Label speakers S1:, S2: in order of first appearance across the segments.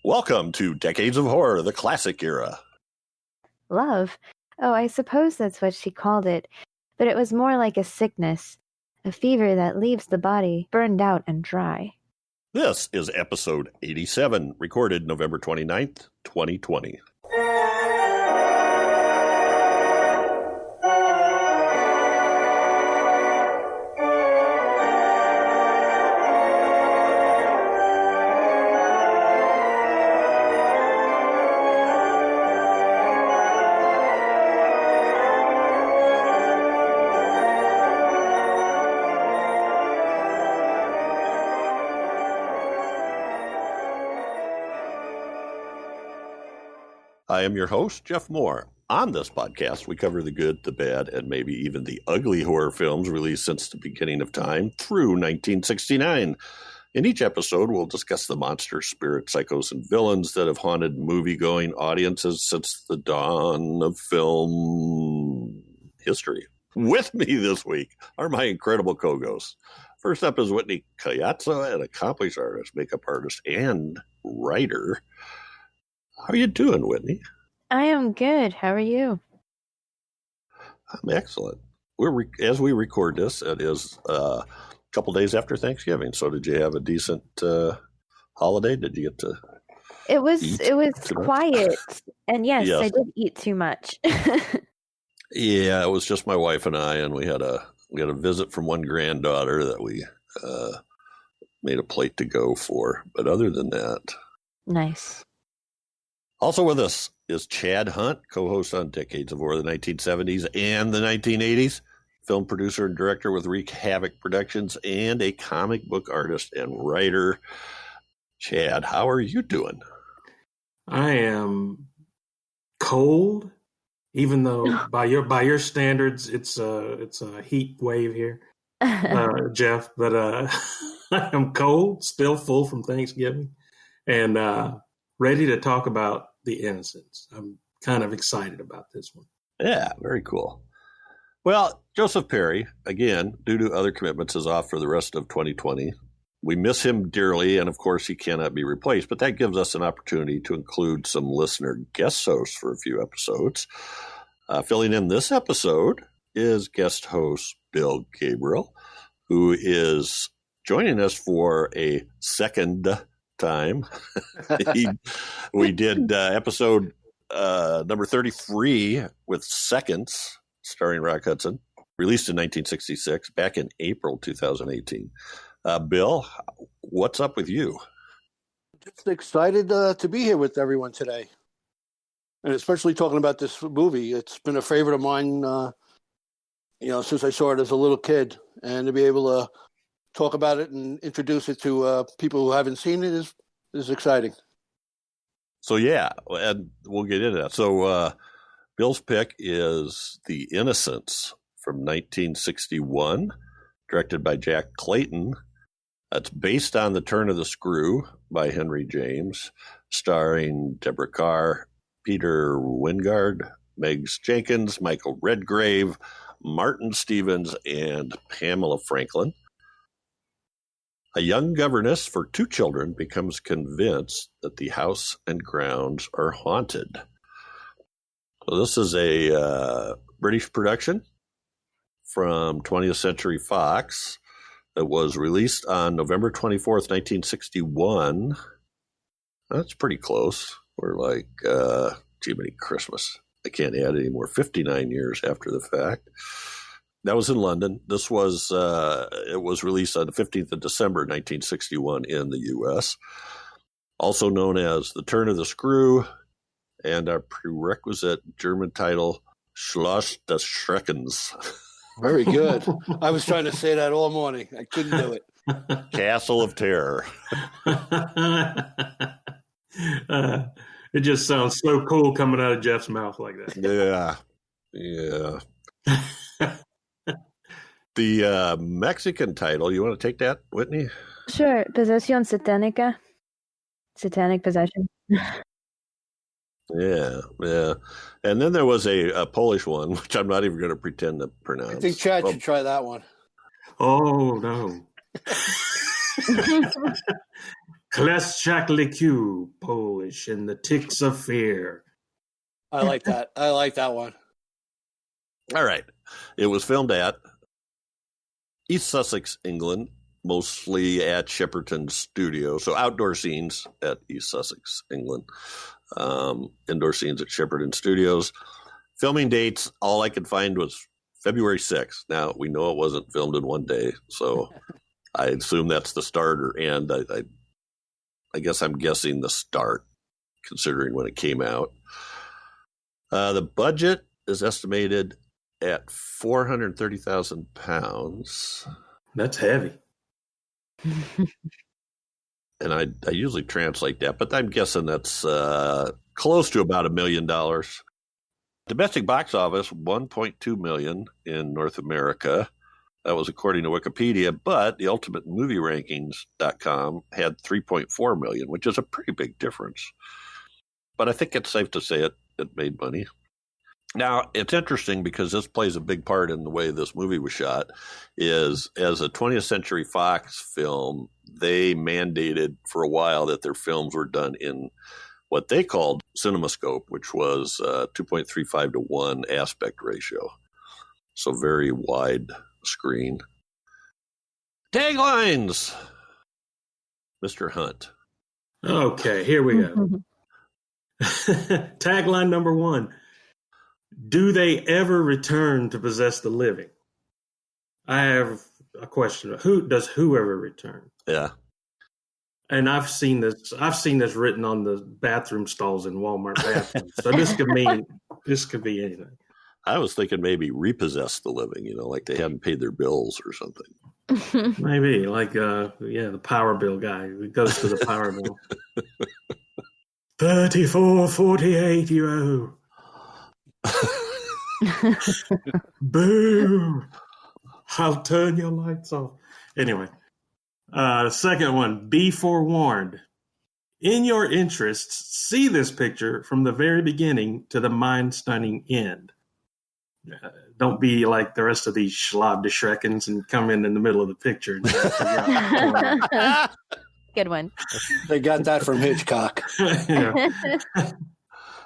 S1: Welcome to Decades of Horror, the classic era.
S2: Love? Oh, I suppose that's what she called it, but it was more like a sickness, a fever that leaves the body burned out and dry.
S1: This is episode 87, recorded November 29th, 2020. I am your host, Jeff Mohr. On this podcast, we cover the good, the bad, and maybe even the ugly horror films released since the beginning of time through 1969. In each episode, we'll discuss the monsters, spirits, psychos, and villains that have haunted movie-going audiences since the dawn of film history. With me this week are my incredible co-ghosts. First up is Whitney Collazo, an accomplished artist, makeup artist, and writer. How are you doing, Whitney?
S2: I am good. How are you?
S1: I'm excellent. As we record this, it is a couple days after Thanksgiving. So, did you have a decent holiday? Did you get to?
S2: It was quiet, and yes, I did eat too much.
S1: Yeah, it was just my wife and I, and we had a visit from one granddaughter that we made a plate to go for. But other than that,
S2: nice.
S1: Also with us is Chad Hunt, co-host on Decades of Horror, the 1970s and the 1980s, film producer and director with Wreak Havoc Productions, and a comic book artist and writer. Chad, how are you doing?
S3: I am cold, even though by your standards, it's a heat wave here, Jeff. But I am cold, still full from Thanksgiving, and ready to talk about The Innocents. I'm kind of excited about this one.
S1: Yeah, very cool. Well, Joseph Perry, again, due to other commitments, is off for the rest of 2020. We miss him dearly, and of course, he cannot be replaced, but that gives us an opportunity to include some listener guest hosts for a few episodes. Filling in this episode is guest host Bill Gabriel, who is joining us for a second time. We did episode number 33 with Seconds, starring Rock Hudson, released in 1966, back in April 2018. Bill, what's up with you?
S4: Just excited to be here with everyone today, and especially talking about this movie. It's been a favorite of mine, since I saw it as a little kid, and to be able to talk about it and introduce it to people who haven't seen it is exciting.
S1: So, yeah, and we'll get into that. So, Bill's pick is The Innocents from 1961, directed by Jack Clayton. It's based on The Turn of the Screw by Henry James, starring Deborah Carr, Peter Wyngarde, Meg Jenkins, Michael Redgrave, Martin Stevens, and Pamela Franklin. A young governess for two children becomes convinced that the house and grounds are haunted. So this is a British production from 20th Century Fox that was released on November 24th, 1961. That's pretty close. We're like, gee, many Christmas. I can't add any more. 59 years after the fact. That was in London. This was, it was released on the 15th of December, 1961 in the U.S., also known as The Turn of the Screw, and our prerequisite German title, Schloss des Schreckens.
S4: Very good. I was trying to say that all morning. I couldn't do it.
S1: Castle of Terror.
S3: It just sounds so cool coming out of Jeff's mouth like
S1: Yeah.
S3: that.
S1: The Mexican title, you want to take that, Whitney?
S2: Sure. Possession Satanica. Satanic Possession.
S1: Yeah. And then there was a Polish one, which I'm not even going to pretend to pronounce.
S4: I think Chad should try that one.
S3: Oh, no. Kleszczak Leku, anguish and the ticks of fear.
S4: I like that. I like that one.
S1: All right. It was filmed at East Sussex, England, mostly at Shepperton Studio. So outdoor scenes at East Sussex, England. Indoor scenes at Shepperton Studios. Filming dates, all I could find was February 6th. Now, we know it wasn't filmed in one day, so I assume that's the start or end. I guess I'm guessing the start, considering when it came out. The budget is estimated at £430,000.
S3: That's heavy.
S1: And I usually translate that, but I'm guessing that's close to about $1 million. Domestic box office, $1.2 million in North America. That was according to Wikipedia, but the ultimatemovierankings.com had $3.4 million, which is a pretty big difference. But I think it's safe to say it made money. Now, it's interesting because this plays a big part in the way this movie was shot, is as a 20th Century Fox film, they mandated for a while that their films were done in what they called CinemaScope, which was 2.35 to 1 aspect ratio. So very wide screen. Taglines! Mr. Hunt.
S3: Okay, here we go. Tagline number 1. Do they ever return to possess the living? I have a question. Does whoever return?
S1: Yeah.
S3: And I've seen this written on the bathroom stalls in Walmart bathrooms. So this could be anything.
S1: I was thinking maybe repossess the living, like they hadn't paid their bills or something.
S3: Maybe like the power bill guy who goes to the power bill. 34.48 you owe. Boo! I'll turn your lights off. Anyway, the second one, be forewarned. In your interests, see this picture from the very beginning to the mind-stunning end. Don't be like the rest of these schlob de Shrekins and come in the middle of the picture. And
S2: Good one.
S4: They got that from Hitchcock.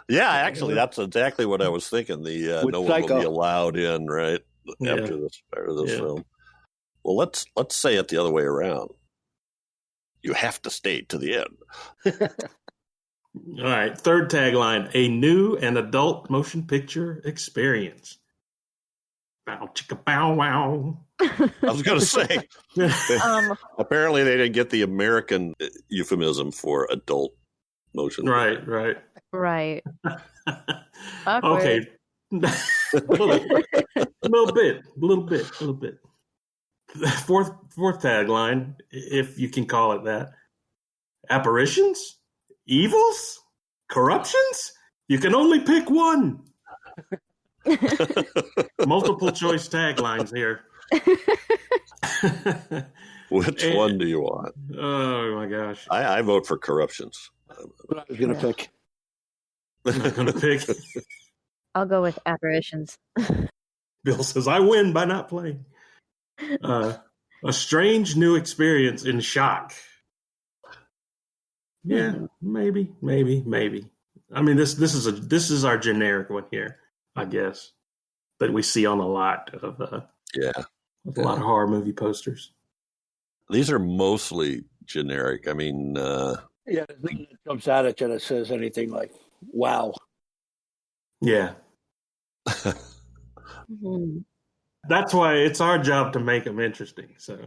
S1: Yeah, actually, that's exactly what I was thinking. The no one will be allowed in, right, after this part of this film. Well, let's say it the other way around. You have to stay to the end.
S3: All right, third tagline: a new and adult motion picture experience. Bow chicka bow wow.
S1: I was going to say. Apparently, they didn't get the American euphemism for adult motion.
S3: Right.
S2: Right.
S3: Okay. a little bit. Fourth tagline, if you can call it that. Apparitions? Evils? Corruptions? You can only pick one. Multiple choice taglines here.
S1: Which one do you want?
S3: Oh my gosh.
S1: I vote for corruptions.
S4: What I was going to pick.
S3: I'm not going to pick.
S2: I'll go with apparitions.
S3: Bill says, I win by not playing. A strange new experience in shock. Yeah, maybe. I mean, this is our generic one here, I guess, that we see on a lot of a lot of horror movie posters.
S1: These are mostly generic. I mean,
S4: there's nothing that jumps out at you that says anything like, wow.
S3: Yeah. That's why it's our job to make them interesting. So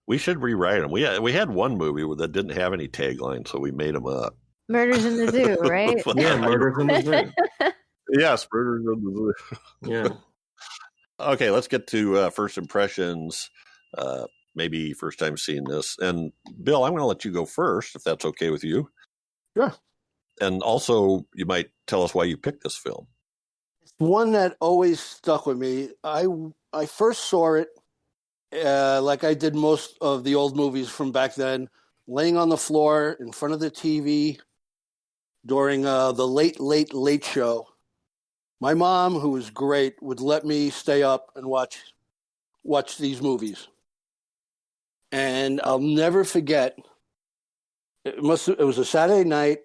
S1: we should rewrite them. We had one movie that didn't have any tagline, so we made them up.
S2: Murders in the Zoo, right?
S3: Yeah, Murders in the Zoo.
S1: Yes, Murders in the Zoo.
S3: Yeah.
S1: Okay, let's get to first impressions. Maybe first time seeing this. And Bill, I'm going to let you go first, if that's okay with you.
S4: Sure.
S1: And also, you might tell us why you picked this film.
S4: It's one that always stuck with me. I first saw it, like I did most of the old movies from back then, laying on the floor in front of the TV during the late show. My mom, who was great, would let me stay up and watch these movies. And I'll never forget, It was a Saturday night,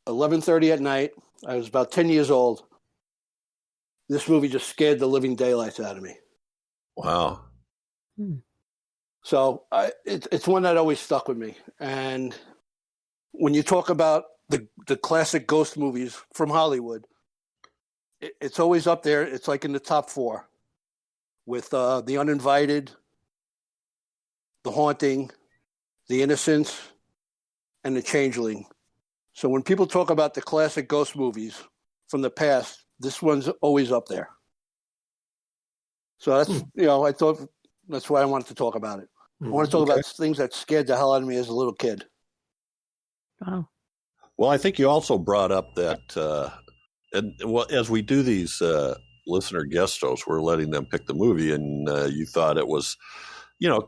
S4: 11:30 at night. I was about 10 years old. This movie just scared the living daylights out of me.
S1: Wow.
S4: So it's one that always stuck with me. And when you talk about the classic ghost movies from Hollywood, it's always up there. It's like in the top 4 with The Uninvited, The Haunting, The Innocents, and The Changeling. So when people talk about the classic ghost movies from the past, this one's always up there. So that's, I thought that's why I wanted to talk about it. I want to talk about things that scared the hell out of me as a little kid.
S2: Wow.
S1: Well, I think you also brought up that, as we do these listener guest hosts, we're letting them pick the movie, and you thought it was,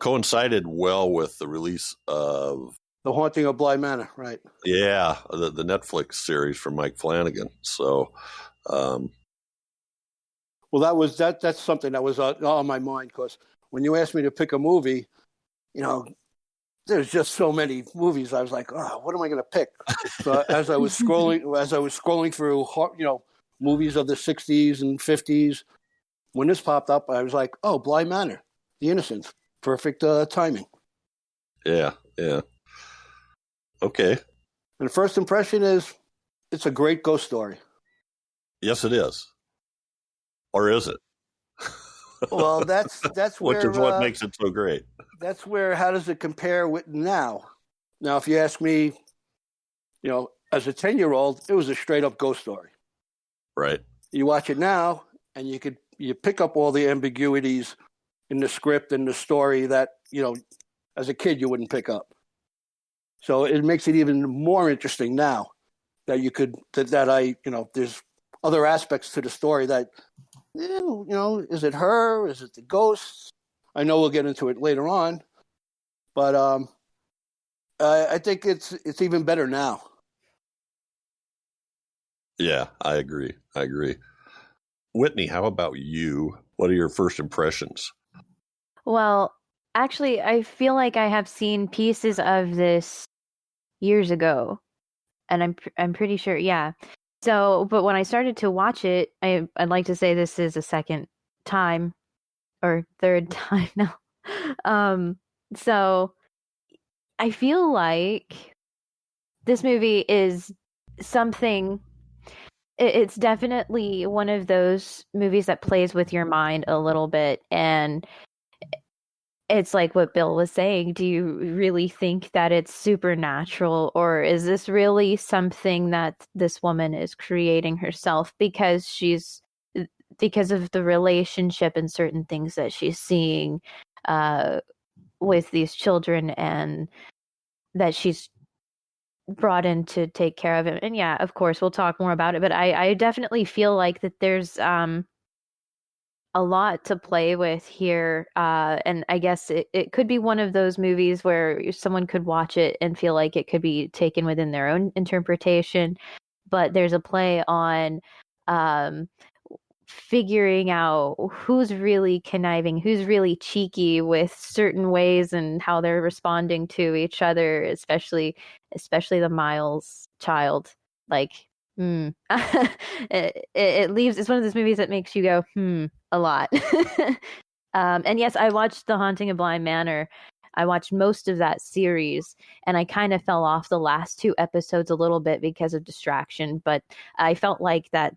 S1: coincided well with the release of
S4: The Haunting of Bly Manor, right?
S1: Yeah, the Netflix series from Mike Flanagan. So,
S4: well, that's something that was on my mind, because when you asked me to pick a movie, there's just so many movies. I was like, oh, what am I going to pick? So as I was scrolling through, movies of the 60s and 50s, when this popped up, I was like, oh, Bly Manor, The Innocents, perfect timing.
S1: Yeah. Okay.
S4: And the first impression is, it's a great ghost story.
S1: Yes, it is. Or is it?
S4: Well, that's
S1: which is what makes it so great.
S4: That's where, how does it compare with now? Now, if you ask me, as a 10-year-old, it was a straight up ghost story.
S1: Right.
S4: You watch it now, and you pick up all the ambiguities in the script and the story that, as a kid you wouldn't pick up. So it makes it even more interesting now that there's other aspects to the story that, is it her? Is it the ghosts? I know we'll get into it later on, but I think it's even better now.
S1: Yeah, I agree. Whitney, how about you? What are your first impressions?
S2: Well, actually, I feel like I have seen pieces of this years ago, and I'm pretty sure, yeah. So, but when I started to watch it, I'd like to say this is a second time or third time now. So I feel like this movie is something. It's definitely one of those movies that plays with your mind a little bit, and it's like what Bill was saying. Do you really think that it's supernatural, or is this really something that this woman is creating herself because of the relationship and certain things that she's seeing with these children, and that she's brought in to take care of it? And yeah, of course, we'll talk more about it, but I definitely feel like that there's a lot to play with here, and I guess it could be one of those movies where someone could watch it and feel like it could be taken within their own interpretation, but there's a play on figuring out who's really conniving, who's really cheeky with certain ways and how they're responding to each other, especially the Miles child. Like, it leaves, it's one of those movies that makes you go, a lot. And yes, I watched The Haunting of Bly Manor. I watched most of that series, and I kind of fell off the last 2 episodes a little bit because of distraction, but I felt like that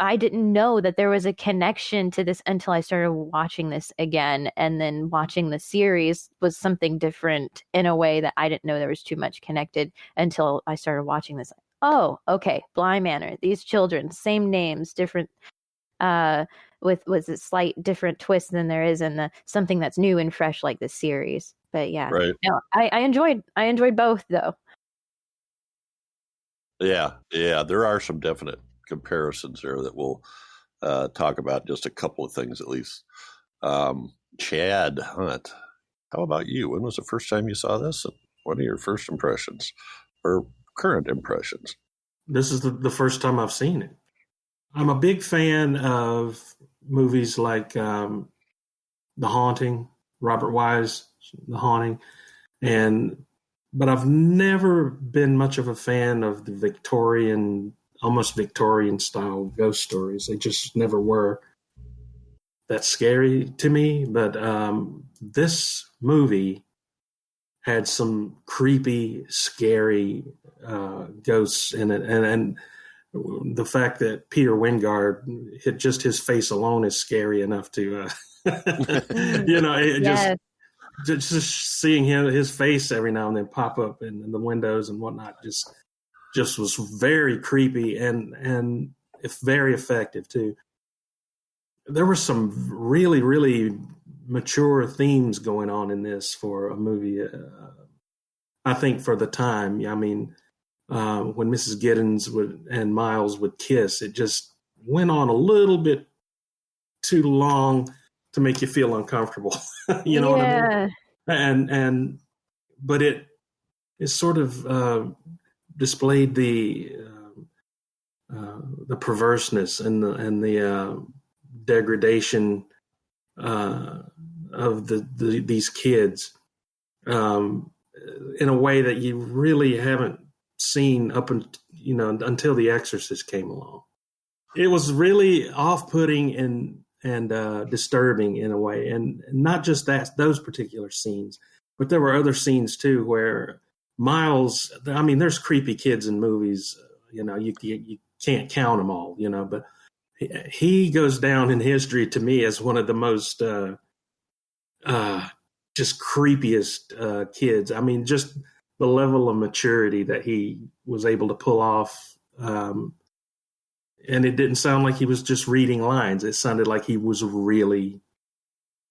S2: I didn't know that there was a connection to this until I started watching this again, and then watching the series was something different in a way that I didn't know there was too much connected until I started watching this. Oh, okay, Bly Manor, these children, same names, different, with a slight different twist than there is in something that's new and fresh like this series. But yeah,
S1: right.
S2: No, I enjoyed both though.
S1: Yeah, there are some definite comparisons there that we'll talk about. Just a couple of things at least. Chad Hunt, how about you? When was the first time you saw this? And what are your first impressions or current impressions?
S3: This is the first time I've seen it. I'm a big fan of movies like The Haunting, Robert Wise, The Haunting, and but I've never been much of a fan of the almost Victorian style ghost stories. They just never were that scary to me. But this movie had some creepy, scary ghosts in it, and the fact that Peter Wyngarde, just his face alone is scary enough to,
S2: Yes.
S3: just seeing his face every now and then pop up in the windows and whatnot, just was very creepy and very effective too. There were some really, really mature themes going on in this for a movie. I think for the time, I mean, when Mrs. Giddens and Miles would kiss, it just went on a little bit too long to make you feel uncomfortable. You know what I mean? But it sort of displayed the perverseness and the degradation of these kids in a way that you really haven't seen until The Exorcist came along. It was really off-putting and disturbing in a way, and not just those particular scenes, but there were other scenes too where Miles. I mean, there's creepy kids in movies. You can't count them all. But he goes down in history to me as one of the most just creepiest kids. I mean, just the level of maturity that he was able to pull off. And it didn't sound like he was just reading lines. It sounded like he was really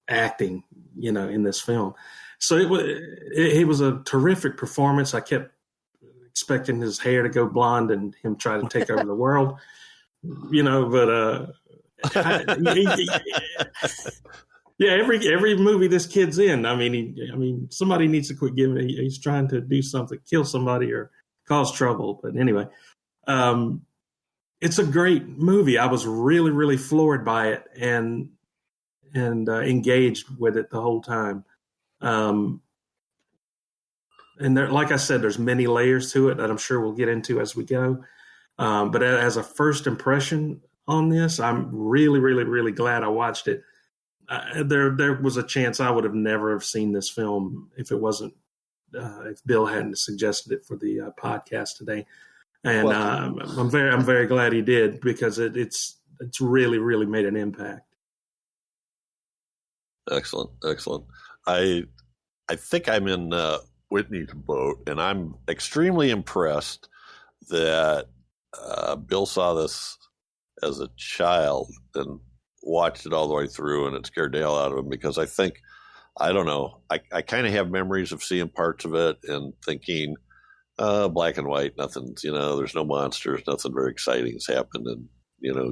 S3: acting, in this film. So it was a terrific performance. I kept expecting his hair to go blonde and him try to take over the world, but yeah, every movie this kid's in, I mean, somebody needs to quit giving. He's trying to do something, kill somebody or cause trouble. But anyway, it's a great movie. I was really, really floored by it and engaged with it the whole time. And there, like I said, there's many layers to it that I'm sure we'll get into as we go. But as a first impression on this, I'm really, really, really glad I watched it. There was a chance I would have never have seen this film if it wasn't if Bill hadn't suggested it for the podcast today. And I'm very glad he did, because it's really, really made an impact.
S1: Excellent. I think I'm in Whitney's boat, and I'm extremely impressed that Bill saw this as a child and watched it all the way through, and it scared the hell out of him, because I don't know, I kind of have memories of seeing parts of it and thinking, black and white, nothing's, there's no monsters, nothing very exciting has happened, and,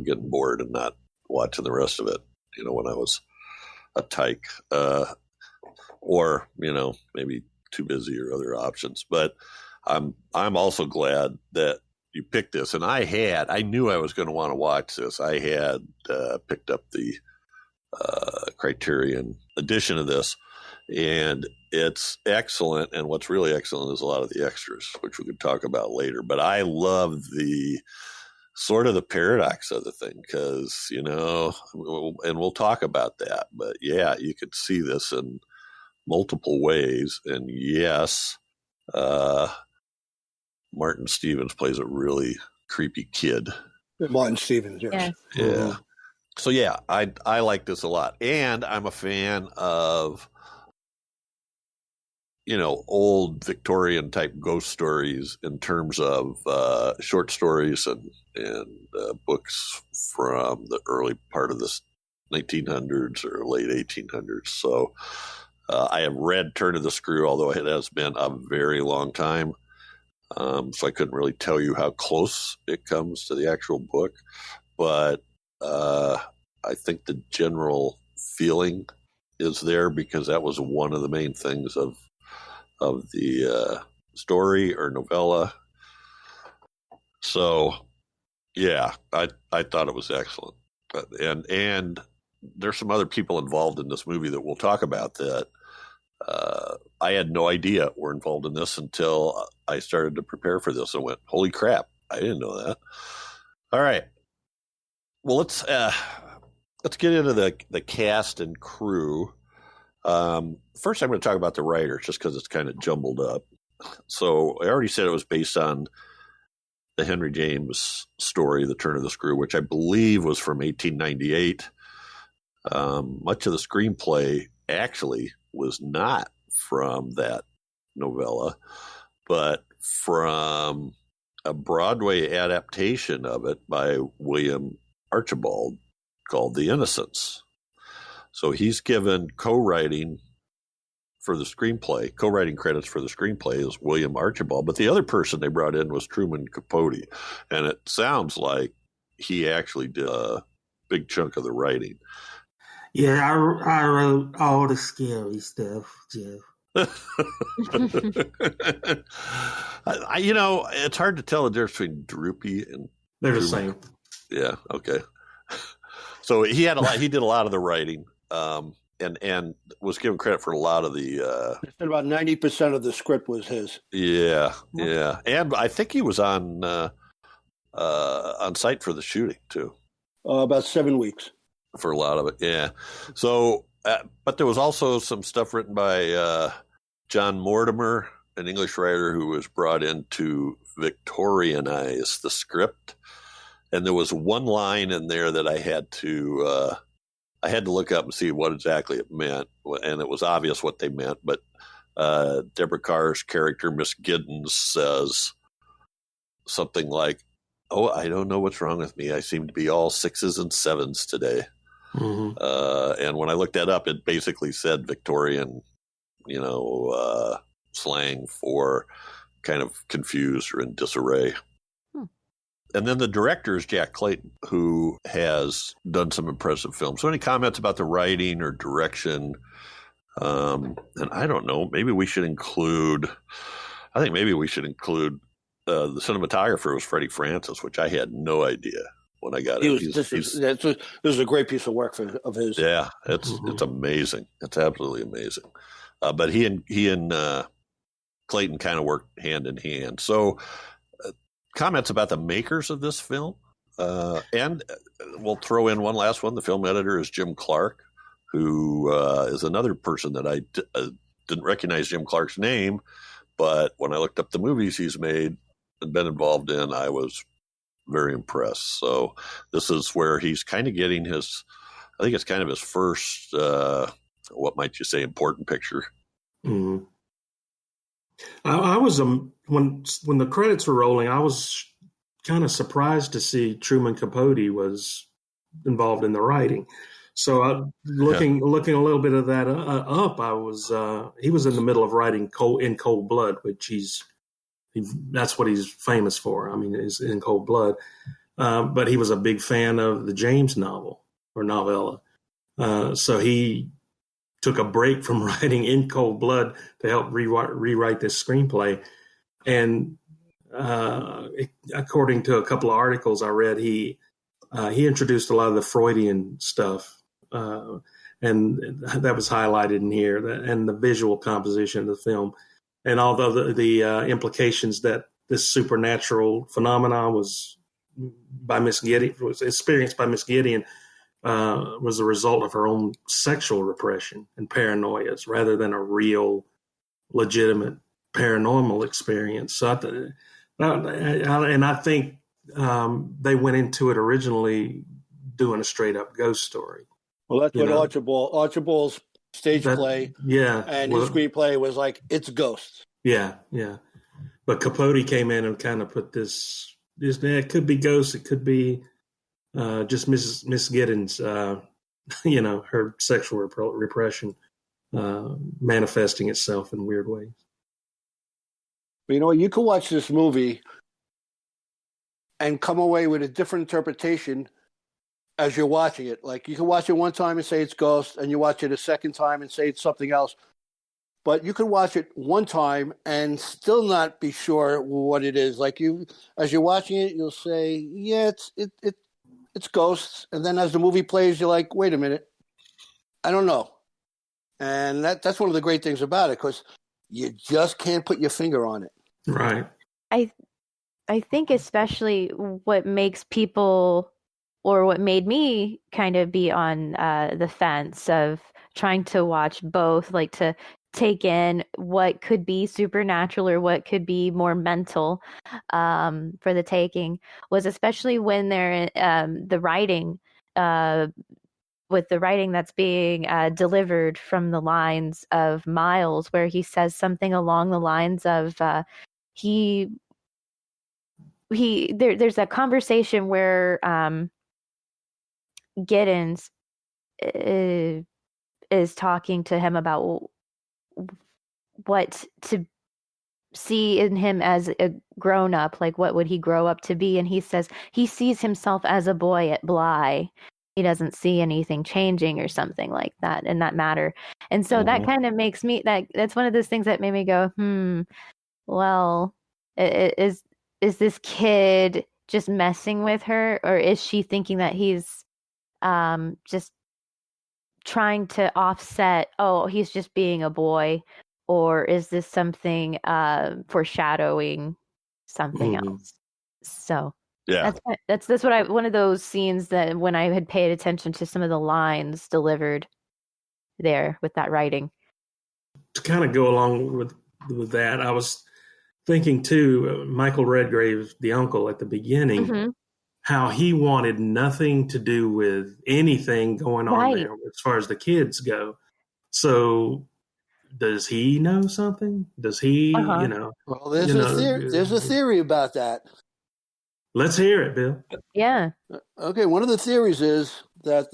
S1: getting bored and not watching the rest of it, when I was a tyke, or, maybe too busy or other options. But I'm also glad that you picked this, and I knew I was going to want to watch this. I had picked up the Criterion edition of this, and it's excellent. And what's really excellent is a lot of the extras, which we could talk about later. But I love the sort of the paradox of the thing, because, and we'll talk about that. But yeah, you could see this in multiple ways. And yes, Martin Stevens plays a really creepy kid.
S4: Martin Stevens, yes.
S1: Yeah. Yeah. So yeah, I like this a lot. And I'm a fan of, old Victorian type ghost stories in terms of short stories and books from the early part of the 1900s or late 1800s. So I have read Turn of the Screw, although it has been a very long time. So I couldn't really tell you how close it comes to the actual book, but I think the general feeling is there, because that was one of the main things of the story or novella. So yeah, I thought it was excellent. And there's some other people involved in this movie that we'll talk about that I had no idea we're involved in this until I started to prepare for this and went, holy crap, I didn't know that. All right. Well, let's get into the cast and crew. First, I'm going to talk about the writers just because it's kind of jumbled up. So I already said it was based on the Henry James story, The Turn of the Screw, which I believe was from 1898. Much of the screenplay actually was not from that novella, but from a Broadway adaptation of it by William Archibald called The Innocents. So he's given co-writing for the screenplay. Co-writing credits for the screenplay is William Archibald, but the other person they brought in was Truman Capote, and it sounds like he actually did a big chunk of the writing.
S3: Yeah, I wrote all the scary stuff, Jeff.
S1: It's hard to tell the difference between Droopy and
S3: They're the
S1: Truman.
S3: same.
S1: Yeah, okay. So he did a lot of the writing, and was given credit for a lot of the.
S4: About 90% of the script was his.
S1: Yeah, and I think he was on site for the shooting too.
S4: About 7 weeks.
S1: For a lot of it, yeah. So, but there was also some stuff written by John Mortimer, an English writer who was brought in to Victorianize the script. And there was one line in there that I had to look up and see what exactly it meant, and it was obvious what they meant. But Deborah Carr's character, Miss Giddens, says something like, "Oh, I don't know what's wrong with me. I seem to be all 6s and 7s today."
S3: Mm-hmm.
S1: And when I looked that up, it basically said Victorian, slang for kind of confused or in disarray. And then the director is Jack Clayton, who has done some impressive films. So any comments about the writing or direction? And I don't know, maybe we should include the cinematographer was Freddie Francis, which I had no idea when I got it.
S4: This is a great piece of work of his.
S1: Yeah, it's amazing. It's absolutely amazing. But he and Clayton kind of worked hand in hand. So comments about the makers of this film. And we'll throw in one last one. The film editor is Jim Clark, who is another person that I didn't recognize Jim Clark's name. But when I looked up the movies he's made and been involved in, I was very impressed. So this is where he's kind of getting I think it's kind of his first, what might you say, important picture.
S3: Mm-hmm. I was, when the credits were rolling, I was kind of surprised to see Truman Capote was involved in the writing. So looking a little bit of that up, he was in the middle of writing In Cold Blood, which that's what he's famous for. I mean, is In Cold Blood. But he was a big fan of the James novel or novella. So he took a break from writing In Cold Blood to help rewrite this screenplay. And according to a couple of articles I read, he introduced a lot of the Freudian stuff. And that was highlighted in here, and the visual composition of the film. And although the implications that this supernatural phenomenon was experienced by Miss Gideon, was a result of her own sexual repression and paranoias rather than a real, legitimate paranormal experience. So I think they went into it originally doing a straight up ghost story.
S4: Well, that's what Archibald's stage play, and his screenplay was like, it's ghosts.
S3: Yeah. But Capote came in and kind of put this. It could be ghosts. It could be just Miss Giddens, her sexual repression manifesting itself in weird ways.
S4: But you can watch this movie and come away with a different interpretation as you're watching it. Like, you can watch it one time and say it's ghost, and you watch it a second time and say it's something else. But you can watch it one time and still not be sure what it is. Like, as you're watching it, you'll say, yeah, it's ghosts. And then as the movie plays, you're like, wait a minute, I don't know. And that's one of the great things about it, because you just can't put your finger on it.
S3: Right.
S2: I think especially what makes people, or what made me kind of be on the fence of trying to watch both, like to take in what could be supernatural or what could be more mental for the taking, was especially when they're the writing, with the writing that's being delivered from the lines of Miles, where he says something along the lines of there's a conversation where Giddens is talking to him about what to see in him as a grown up, like what would he grow up to be, and he says he sees himself as a boy at Bly. He doesn't see anything changing or something like that in that matter. And so that kind of makes me, that's one of those things that made me go, well, is this kid just messing with her, or is she thinking that he's just trying to offset, oh, he's just being a boy, or is this something foreshadowing something else? So
S1: yeah,
S2: that's what one of those scenes that when I had paid attention to some of the lines delivered there with that writing.
S3: To kind of go along with that, I was thinking too, Michael Redgrave, the uncle at the beginning, how he wanted nothing to do with anything going on there as far as the kids go. So does he know something? Does he,
S4: Well, there's a theory about that.
S3: Let's hear it, Bill.
S2: Yeah.
S4: Okay, one of the theories is that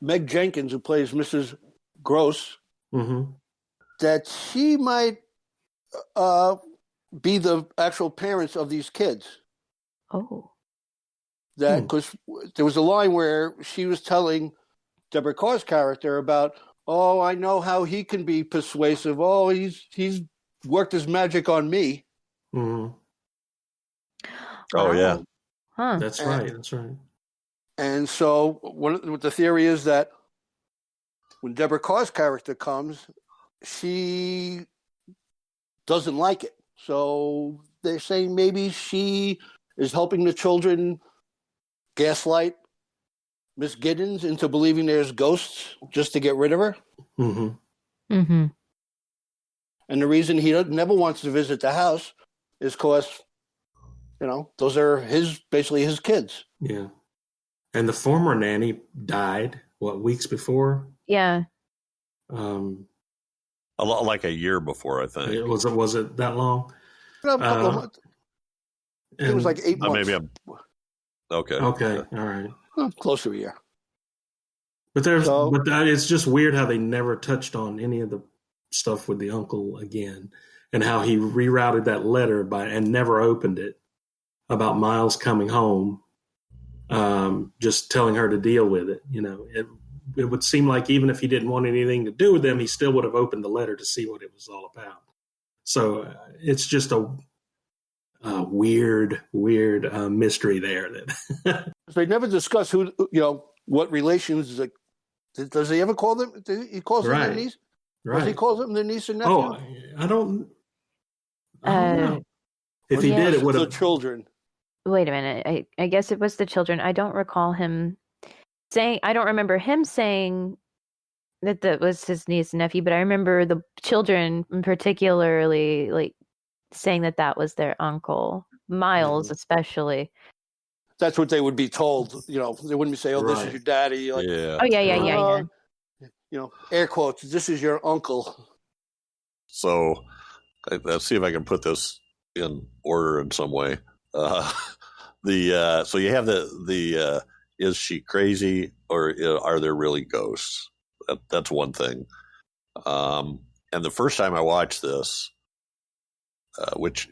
S4: Meg Jenkins, who plays Mrs. Grose, that she might be the actual parents of these kids.
S2: Oh.
S4: That because there was a line where she was telling Deborah Carr's character about, oh, I know how he can be persuasive. Oh, he's worked his magic on me.
S1: Oh, yeah.
S2: Huh.
S3: That's right.
S4: And so what the theory is that when Deborah Carr's character comes, she doesn't like it. So they're saying maybe she is helping the children gaslight Miss Giddens into believing there's ghosts just to get rid of her. And the reason he never wants to visit the house is because, those are basically his kids.
S3: Yeah. And the former nanny died, weeks before?
S2: Yeah.
S1: A lot like a year before, I think.
S3: Was it that long?
S4: A couple of months. It was like 8 months.
S1: Maybe I'm okay.
S3: Okay, all right.
S4: Close to a year.
S3: But it's just weird how they never touched on any of the stuff with the uncle again, and how he rerouted that letter and never opened it about Miles coming home, just telling her to deal with it. It would seem like even if he didn't want anything to do with them, he still would have opened the letter to see what it was all about. So it's just a weird mystery there. That
S4: they never discuss what relations. Does he ever call them? He calls them their niece. Right. Does he call them their niece and nephew?
S3: Oh, I don't know. If he did, it would have
S4: the children.
S2: Wait a minute. I guess it was the children. I don't recall him saying. I don't remember him saying that was his niece and nephew, but I remember the children particularly like saying that was their uncle, Miles especially.
S4: That's what they would be told. They wouldn't be saying, "Oh, this is your daddy." Like,
S1: yeah.
S2: Oh yeah.
S4: Air quotes. This is your uncle.
S1: So let's see if I can put this in order in some way. So you have the is she crazy or are there really ghosts? That's one thing. And the first time I watched this, which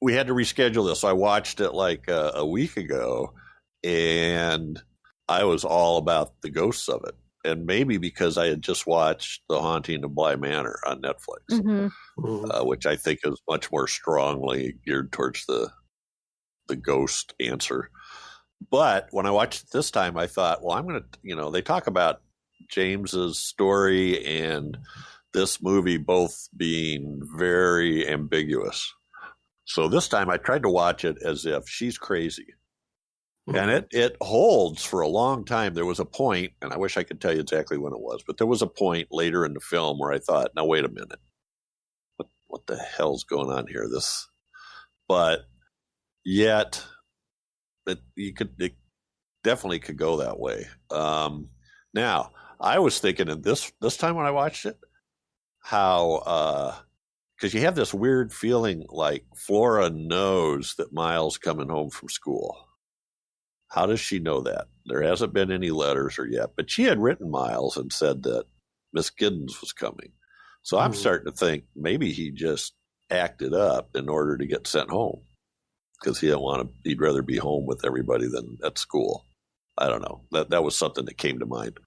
S1: we had to reschedule this. So I watched it like a week ago, and I was all about the ghosts of it. And maybe because I had just watched The Haunting of Bly Manor on Netflix, which I think is much more strongly geared towards the ghost answer. But when I watched it this time, I thought, well, I'm going to, they talk about James's story and this movie both being very ambiguous. So this time I tried to watch it as if she's crazy. And it holds for a long time. There was a point, and I wish I could tell you exactly when it was, but there was a point later in the film where I thought, now wait a minute. What the hell's going on here? But yet it definitely could go that way. Now, I was thinking of this time when I watched it, how because you have this weird feeling like Flora knows that Miles coming home from school. How does she know that? There hasn't been any letters or yet, but she had written Miles and said that Miss Giddens was coming. So I'm starting to think maybe he just acted up in order to get sent home because he'd rather be home with everybody than at school. I don't know. That was something that came to mind.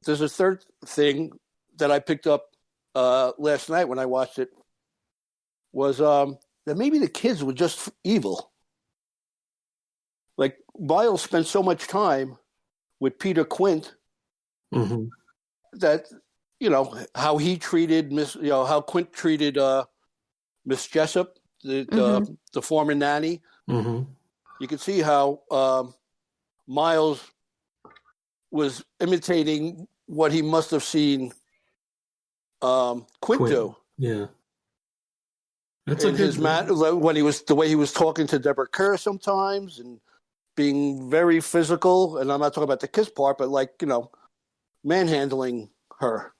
S4: There's a third thing that I picked up last night when I watched it was that maybe the kids were just evil. Like Miles spent so much time with Peter Quint that, how he treated how Quint treated Miss Jessop, the former nanny. You can see how Miles was imitating what he must have seen Quint do.
S3: Yeah.
S4: That's in his when the way he was talking to Deborah Carr sometimes and being very physical, and I'm not talking about the kiss part, but manhandling her.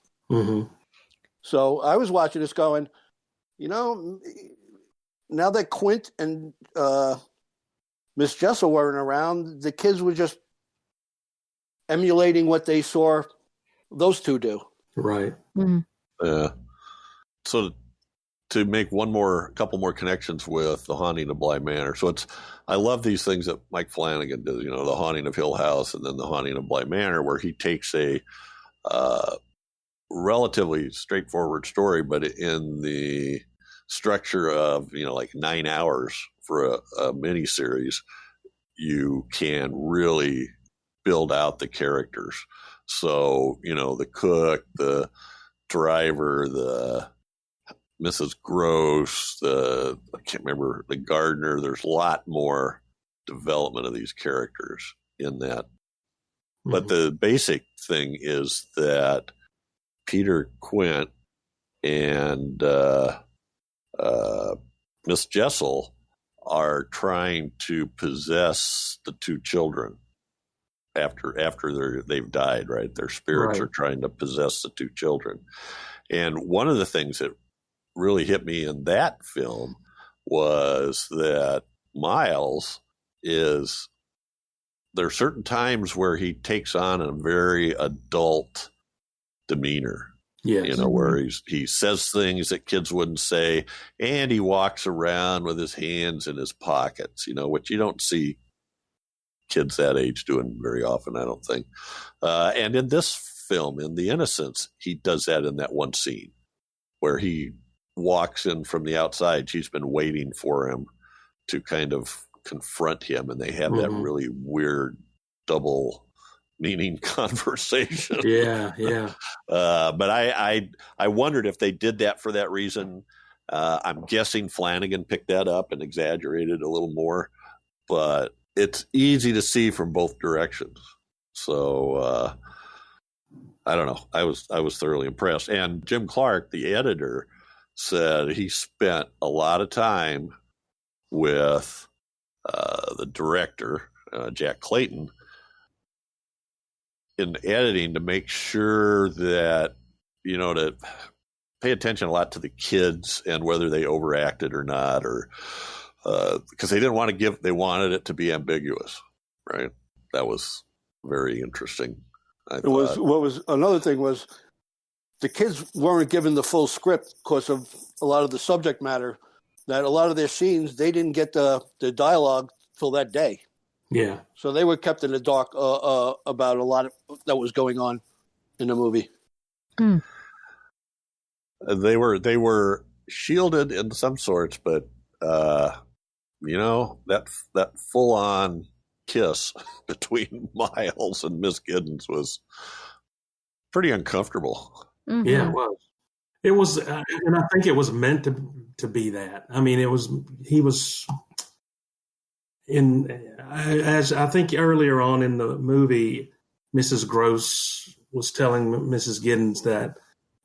S4: So I was watching this going, now that Quint and Miss Jessel weren't around, the kids were just emulating what they saw those two do.
S3: Right.
S1: So to make a couple more connections with The Haunting of Bly Manor. So I love these things that Mike Flanagan does, The Haunting of Hill House and then The Haunting of Bly Manor, where he takes a relatively straightforward story, but in the structure of, 9 hours for a miniseries, you can really build out the characters. So, the cook, the driver, the Mrs. Grose, I can't remember, the gardener. There's a lot more development of these characters in that. But the basic thing is that Peter Quint and Miss Jessel are trying to possess the two children after they've died, right? Their spirits are trying to possess the two children. And one of the things that really hit me in that film was that Miles there are certain times where he takes on a very adult demeanor.
S3: Yes.
S1: Where he says things that kids wouldn't say, and he walks around with his hands in his pockets, which you don't see kids that age doing very often, I don't think. And in this film, in The Innocents, he does that in that one scene where he walks in from the outside. She's been waiting for him to kind of confront him, and they have that really weird double meaning conversation.
S3: Yeah.
S1: But I wondered if they did that for that reason. I'm guessing Flanagan picked that up and exaggerated a little more, but it's easy to see from both directions. So I don't know. I was thoroughly impressed. And Jim Clark, the editor, said he spent a lot of time with the director, Jack Clayton, in editing to make sure that, to pay attention a lot to the kids and whether they overacted or not, or because they didn't want to they wanted it to be ambiguous, right? That was very interesting.
S4: Another thing was the kids weren't given the full script because of a lot of the subject matter, that a lot of their scenes, they didn't get the dialogue till that day.
S3: Yeah. So
S4: they were kept in the dark about a lot of that was going on in the movie.
S1: They were shielded in some sorts, but that full on kiss between Miles and Miss Giddens was pretty uncomfortable.
S2: Mm-hmm.
S3: Yeah, it was. It was, and I think it was meant to be that. I mean, he was as I think earlier on in the movie, Mrs. Grose was telling Mrs. Giddens that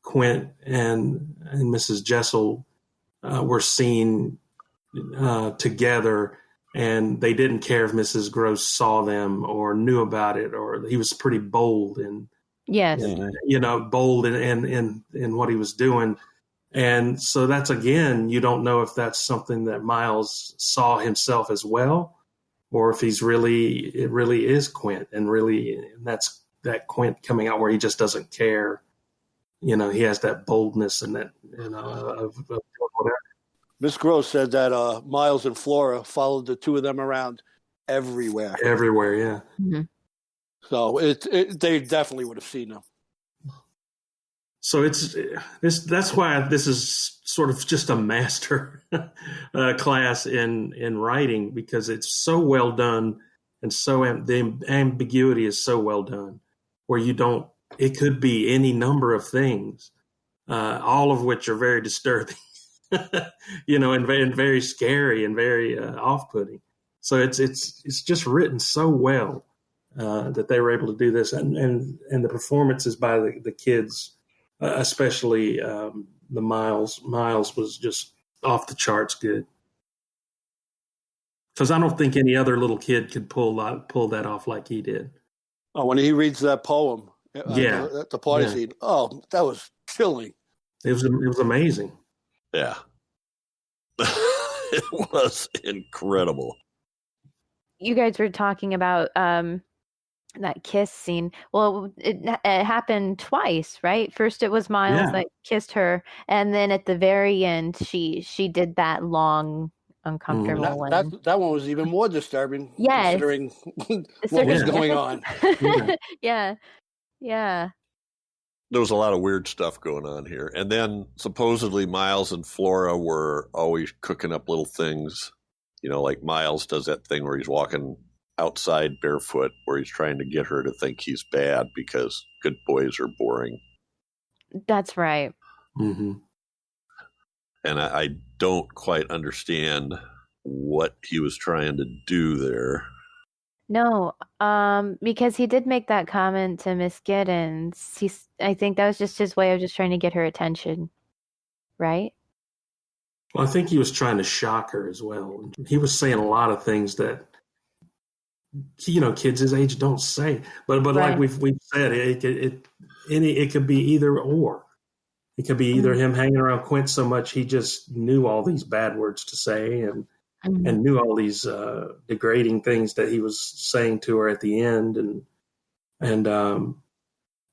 S3: Quint and Mrs. Jessel were seen together, and they didn't care if Mrs. Grose saw them or knew about it, or he was pretty bold and
S2: Yes.
S3: bold in what he was doing. And so that's, again, you don't know if that's something that Miles saw himself as well, or if it really is Quint, and that's that Quint coming out where he just doesn't care. He has that boldness and that, of whatever.
S4: Miss Grose said that Miles and Flora followed the two of them around everywhere.
S3: Everywhere, yeah.
S2: Mm-hmm.
S4: So they definitely would have seen them.
S3: So that's why this is sort of just a master class in writing, because it's so well done, and so the ambiguity is so well done, where it could be any number of things, all of which are very disturbing, and very scary and very off-putting. So it's just written so well that they were able to do this, and the performances by the kids. Especially the Miles. Miles was just off the charts good. Because I don't think any other little kid could pull that off like he did.
S4: Oh, when he reads that poem at the party scene, that was chilling.
S3: It was amazing.
S1: Yeah. It was incredible.
S2: You guys were talking about that kiss scene. Well, it happened twice, right? First it was Miles that kissed her, and then at the very end she did that long, uncomfortable one.
S4: That one was even more disturbing, considering
S2: what
S4: was going on.
S2: Yeah.
S1: There was a lot of weird stuff going on here. And then supposedly Miles and Flora were always cooking up little things. Like Miles does that thing where he's walking outside barefoot, where he's trying to get her to think he's bad because good boys are boring.
S2: That's right.
S3: Mm-hmm.
S1: And I don't quite understand what he was trying to do there.
S2: No, because he did make that comment to Miss Giddens. I think that was just his way of just trying to get her attention, right?
S3: Well, I think he was trying to shock her as well. He was saying a lot of things that kids his age don't say, but right. Like we've said, it could be either or. It could be either him hanging around Quint so much he just knew all these bad words to say and knew all these degrading things that he was saying to her at the end, and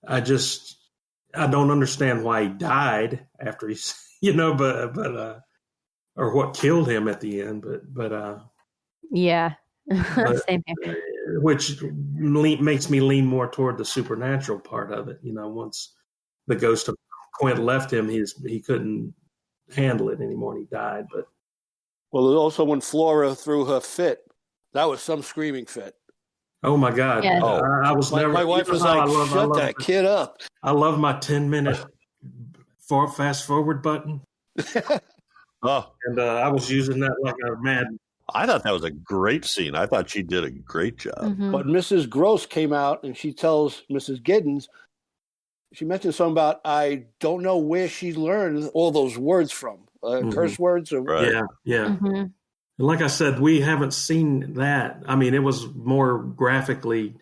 S3: I don't understand why he died after he's but or what killed him at the end, but
S2: yeah. Same here.
S3: Which makes me lean more toward the supernatural part of it. Once the ghost of Quint left him, he couldn't handle it anymore, and he died. But
S4: also when Flora threw her fit, that was some screaming fit.
S3: Oh my God!
S2: Yeah.
S3: I was
S4: my wife was like, "Shut that kid up!"
S3: I love my 10-minute fast forward button. And I was using that like a mad.
S1: I thought that was a great scene. I thought she did a great job.
S2: Mm-hmm.
S4: But Mrs. Grose came out and she tells Mrs. Giddens, she mentioned something about, I don't know where she learned all those words from, curse words.
S1: Right.
S3: Yeah.
S2: Mm-hmm.
S3: And like I said, we haven't seen that. I mean, it was more graphically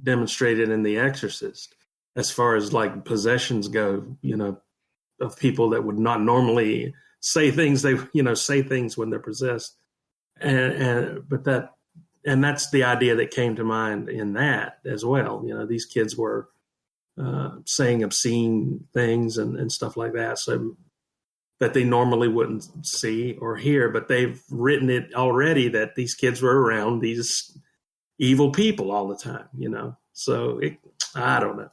S3: demonstrated in The Exorcist as far as like possessions go, of people that would not normally say things. They, say things when they're possessed. But that's the idea that came to mind in that as well. These kids were saying obscene things and stuff like that, so that they normally wouldn't see or hear. But they've written it already that these kids were around these evil people all the time. So I don't know.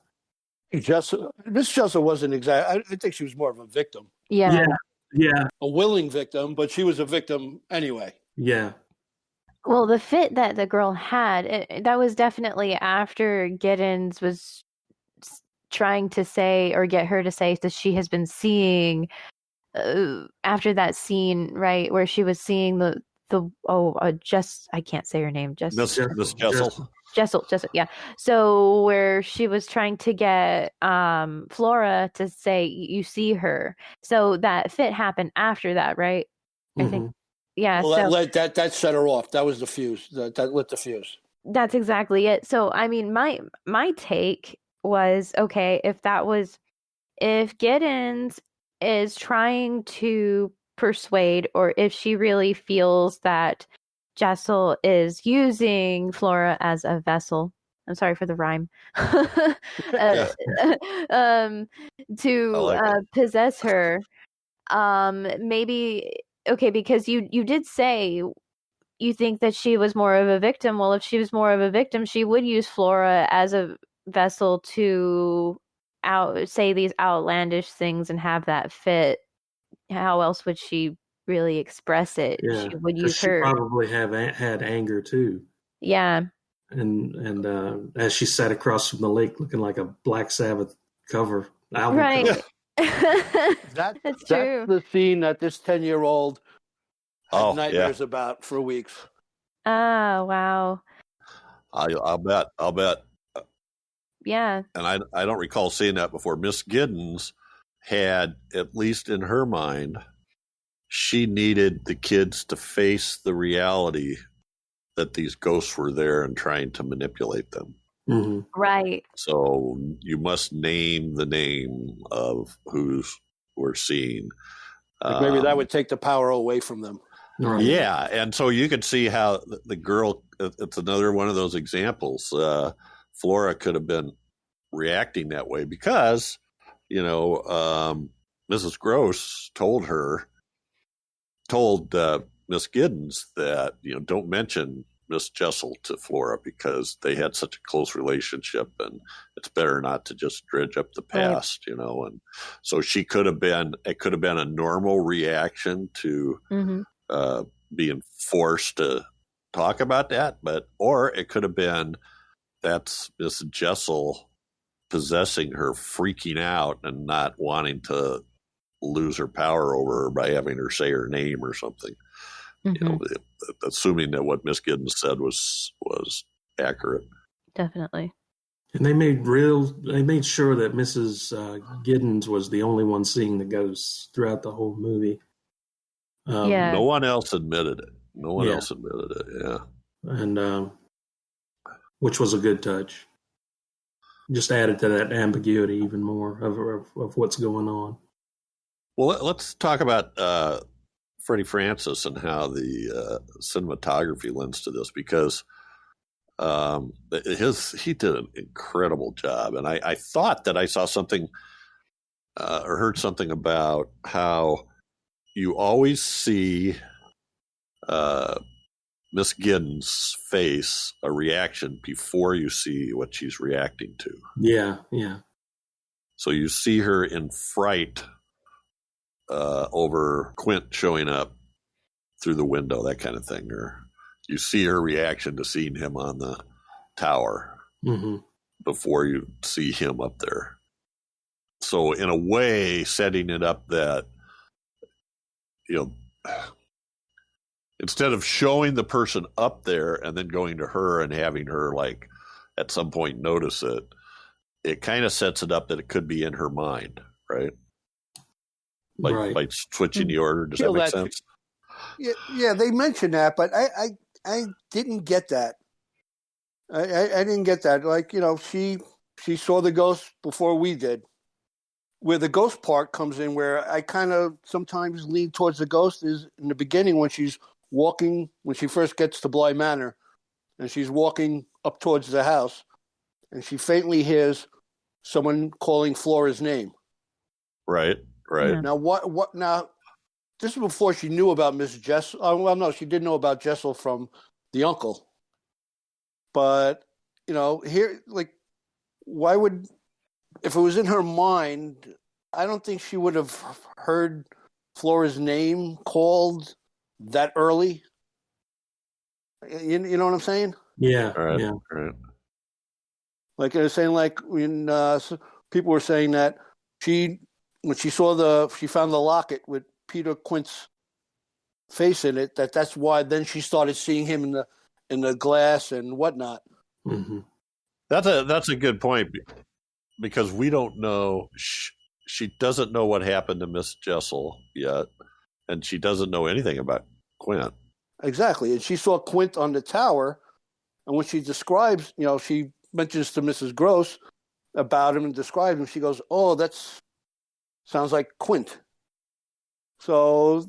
S4: Miss Jessel wasn't exactly. I think she was more of a victim.
S2: Yeah.
S4: A willing victim, but she was a victim anyway.
S3: Yeah.
S2: Well, the fit that the girl had, that was definitely after Giddens was trying to say or get her to say that she has been seeing after that scene, right, where she was seeing I can't say her name,
S1: Miss Jessel.
S2: Jessel, yeah. So where she was trying to get Flora to say you see her. So that fit happened after that, right? I think. Yeah.
S4: Well, that set her off. That was the fuse. That lit the fuse.
S2: That's exactly it. So I mean, my take was, okay, if Giddens is trying to persuade, or if she really feels that Jessel is using Flora as a vessel. I'm sorry for the rhyme. To possess her. Maybe, okay, because you did say you think that she was more of a victim. Well, if she was more of a victim, she would use Flora as a vessel to say these outlandish things and have that fit. How else would she really express it?
S3: Yeah,
S2: she would use her.
S3: She probably had anger too.
S2: Yeah.
S3: And as she sat across from the lake, looking like a Black Sabbath cover album,
S2: right?
S3: cover.
S2: That's true.
S4: That's the scene that this 10-year-old had nightmares about for weeks.
S2: Oh, wow.
S1: I'll bet.
S2: Yeah.
S1: And I don't recall seeing that before. Miss Giddens had, at least in her mind, she needed the kids to face the reality that these ghosts were there and trying to manipulate them.
S3: Mm-hmm.
S2: Right.
S1: So you must name the name of who we're seeing.
S4: Maybe that would take the power away from them.
S3: Right.
S1: Yeah, and so you could see how the girl, it's another one of those examples. Flora could have been reacting that way because, Mrs. Grose told Miss Giddens that, don't mention Miss Jessel to Flora because they had such a close relationship and it's better not to just dredge up the past, and so it could have been a normal reaction to being forced to talk about that, or it could have been that's Miss Jessel possessing her, freaking out and not wanting to lose her power over her by having her say her name or something. Assuming that what Miss Giddens said was accurate.
S2: Definitely.
S3: And they made sure that Mrs. Giddens was the only one seeing the ghosts throughout the whole movie.
S1: No one else admitted it. Yeah.
S3: And which was a good touch. Just added to that ambiguity even more of what's going on.
S1: Well, let's talk about Freddie Francis and how the cinematography lends to this, because he did an incredible job. And I thought that I saw something or heard something about how you always see Miss Giddens' face, a reaction before you see what she's reacting to.
S3: Yeah.
S1: So you see her in fright over Quint showing up through the window, that kind of thing. Or you see her reaction to seeing him on the tower before you see him up there. So in a way, setting it up that, instead of showing the person up there and then going to her and having her like at some point notice it, it kind of sets it up that it could be in her mind, right? By switching the order. Does that make sense?
S4: Yeah, they mentioned that, but I didn't get that. I didn't get that. Like, she saw the ghost before we did. Where the ghost part comes in, where I kind of sometimes lean towards the ghost, is in the beginning when she's walking, when she first gets to Bly Manor, and she's walking up towards the house, and she faintly hears someone calling Flora's name.
S1: Right.
S2: Yeah.
S4: Now, what? Now, this is before she knew about Miss Jessel. Well, no, she did know about Jessel from the uncle. But here, like, why would? If it was in her mind, I don't think she would have heard Flora's name called that early. You know what I'm saying?
S3: Yeah.
S1: Right.
S3: Yeah.
S1: Right.
S4: Like I was saying, like when people were saying that when she found the locket with Peter Quint's face in it, that's why then she started seeing him in the glass and whatnot.
S3: Mm-hmm.
S1: That's a good point, because we don't know. She doesn't know what happened to Miss Jessel yet, and she doesn't know anything about Quint.
S4: Exactly, and she saw Quint on the tower, and when she describes, she mentions to Mrs. Grose about him and describes him. She goes, "Oh, sounds like Quint." So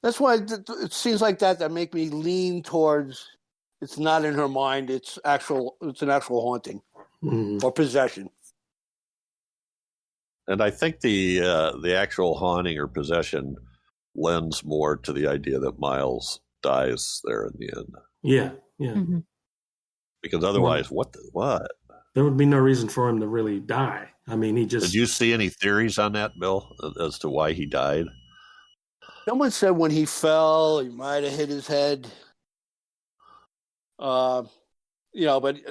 S4: that's why it seems like that make me lean towards it's not in her mind. It's an actual haunting or possession.
S1: And I think the actual haunting or possession lends more to the idea that Miles dies there in the end.
S3: Yeah.
S2: Mm-hmm.
S1: Because otherwise, what?
S3: There would be no reason for him to really die. I mean, he just...
S1: Did you see any theories on that, Bill, as to why he died?
S4: Someone said when he fell, he might have hit his head. But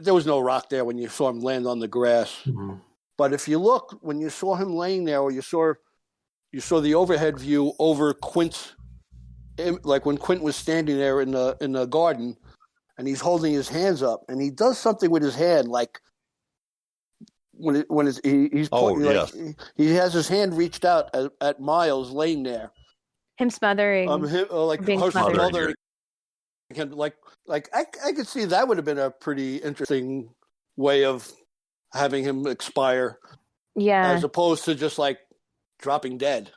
S4: there was no rock there when you saw him land on the grass.
S3: Mm-hmm.
S4: But if you look, when you saw him laying there, or you saw the overhead view over Quint's, like when Quint was standing there in the garden, and he's holding his hands up, and he does something with his hand, like he has his hand reached out at Miles laying there.
S2: Him smothering.
S4: Being smothering. I could see that would have been a pretty interesting way of having him expire.
S2: Yeah.
S4: As opposed to just like dropping dead.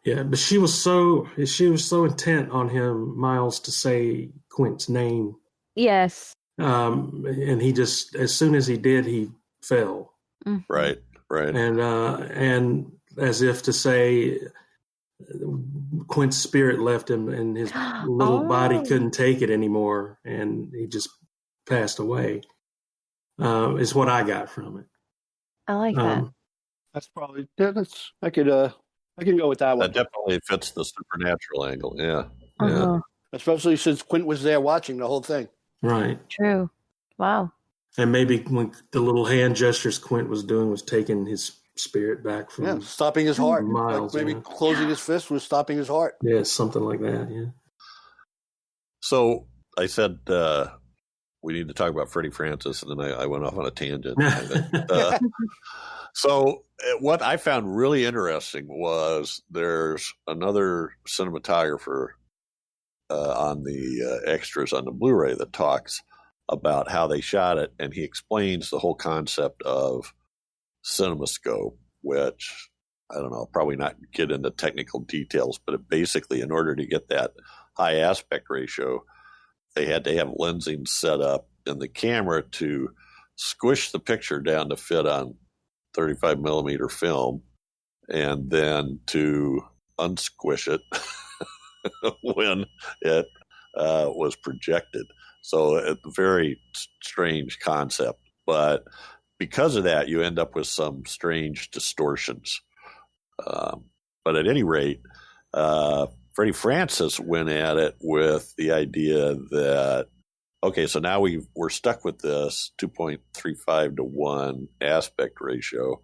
S3: Yeah, but she was so intent on him, Miles, to say Quint's name.
S2: Yes.
S3: And he just, as soon as he did, he fell.
S1: Mm-hmm. Right.
S3: And as if to say, Quint's spirit left him, and his little body couldn't take it anymore, and he just passed away. Is what I got from it.
S2: I like that.
S4: That's probably I can go with that one.
S1: That definitely fits the supernatural angle. Yeah.
S2: Uh-huh.
S1: Yeah.
S4: Especially since Quint was there watching the whole thing.
S3: Right.
S2: True. Wow.
S3: And maybe when the little hand gestures Quint was doing was taking his spirit back from
S4: stopping his heart.
S3: Miles,
S4: like maybe closing his fist was stopping his heart.
S3: Yeah, something like that. Yeah.
S1: So I said we need to talk about Freddie Francis, and then I went off on a tangent. So what I found really interesting was there's another cinematographer on the extras on the Blu-ray that talks about how they shot it, and he explains the whole concept of CinemaScope, which I don't know, probably not get into technical details, but it basically, in order to get that high aspect ratio, they had to have lensing set up in the camera to squish the picture down to fit on 35 millimeter film, and then to unsquish it when it was projected. So a very strange concept, but because of that, you end up with some strange distortions. But at any rate, Freddie Francis went at it with the idea that, okay, so now we're stuck with this 2.35 to 1 aspect ratio.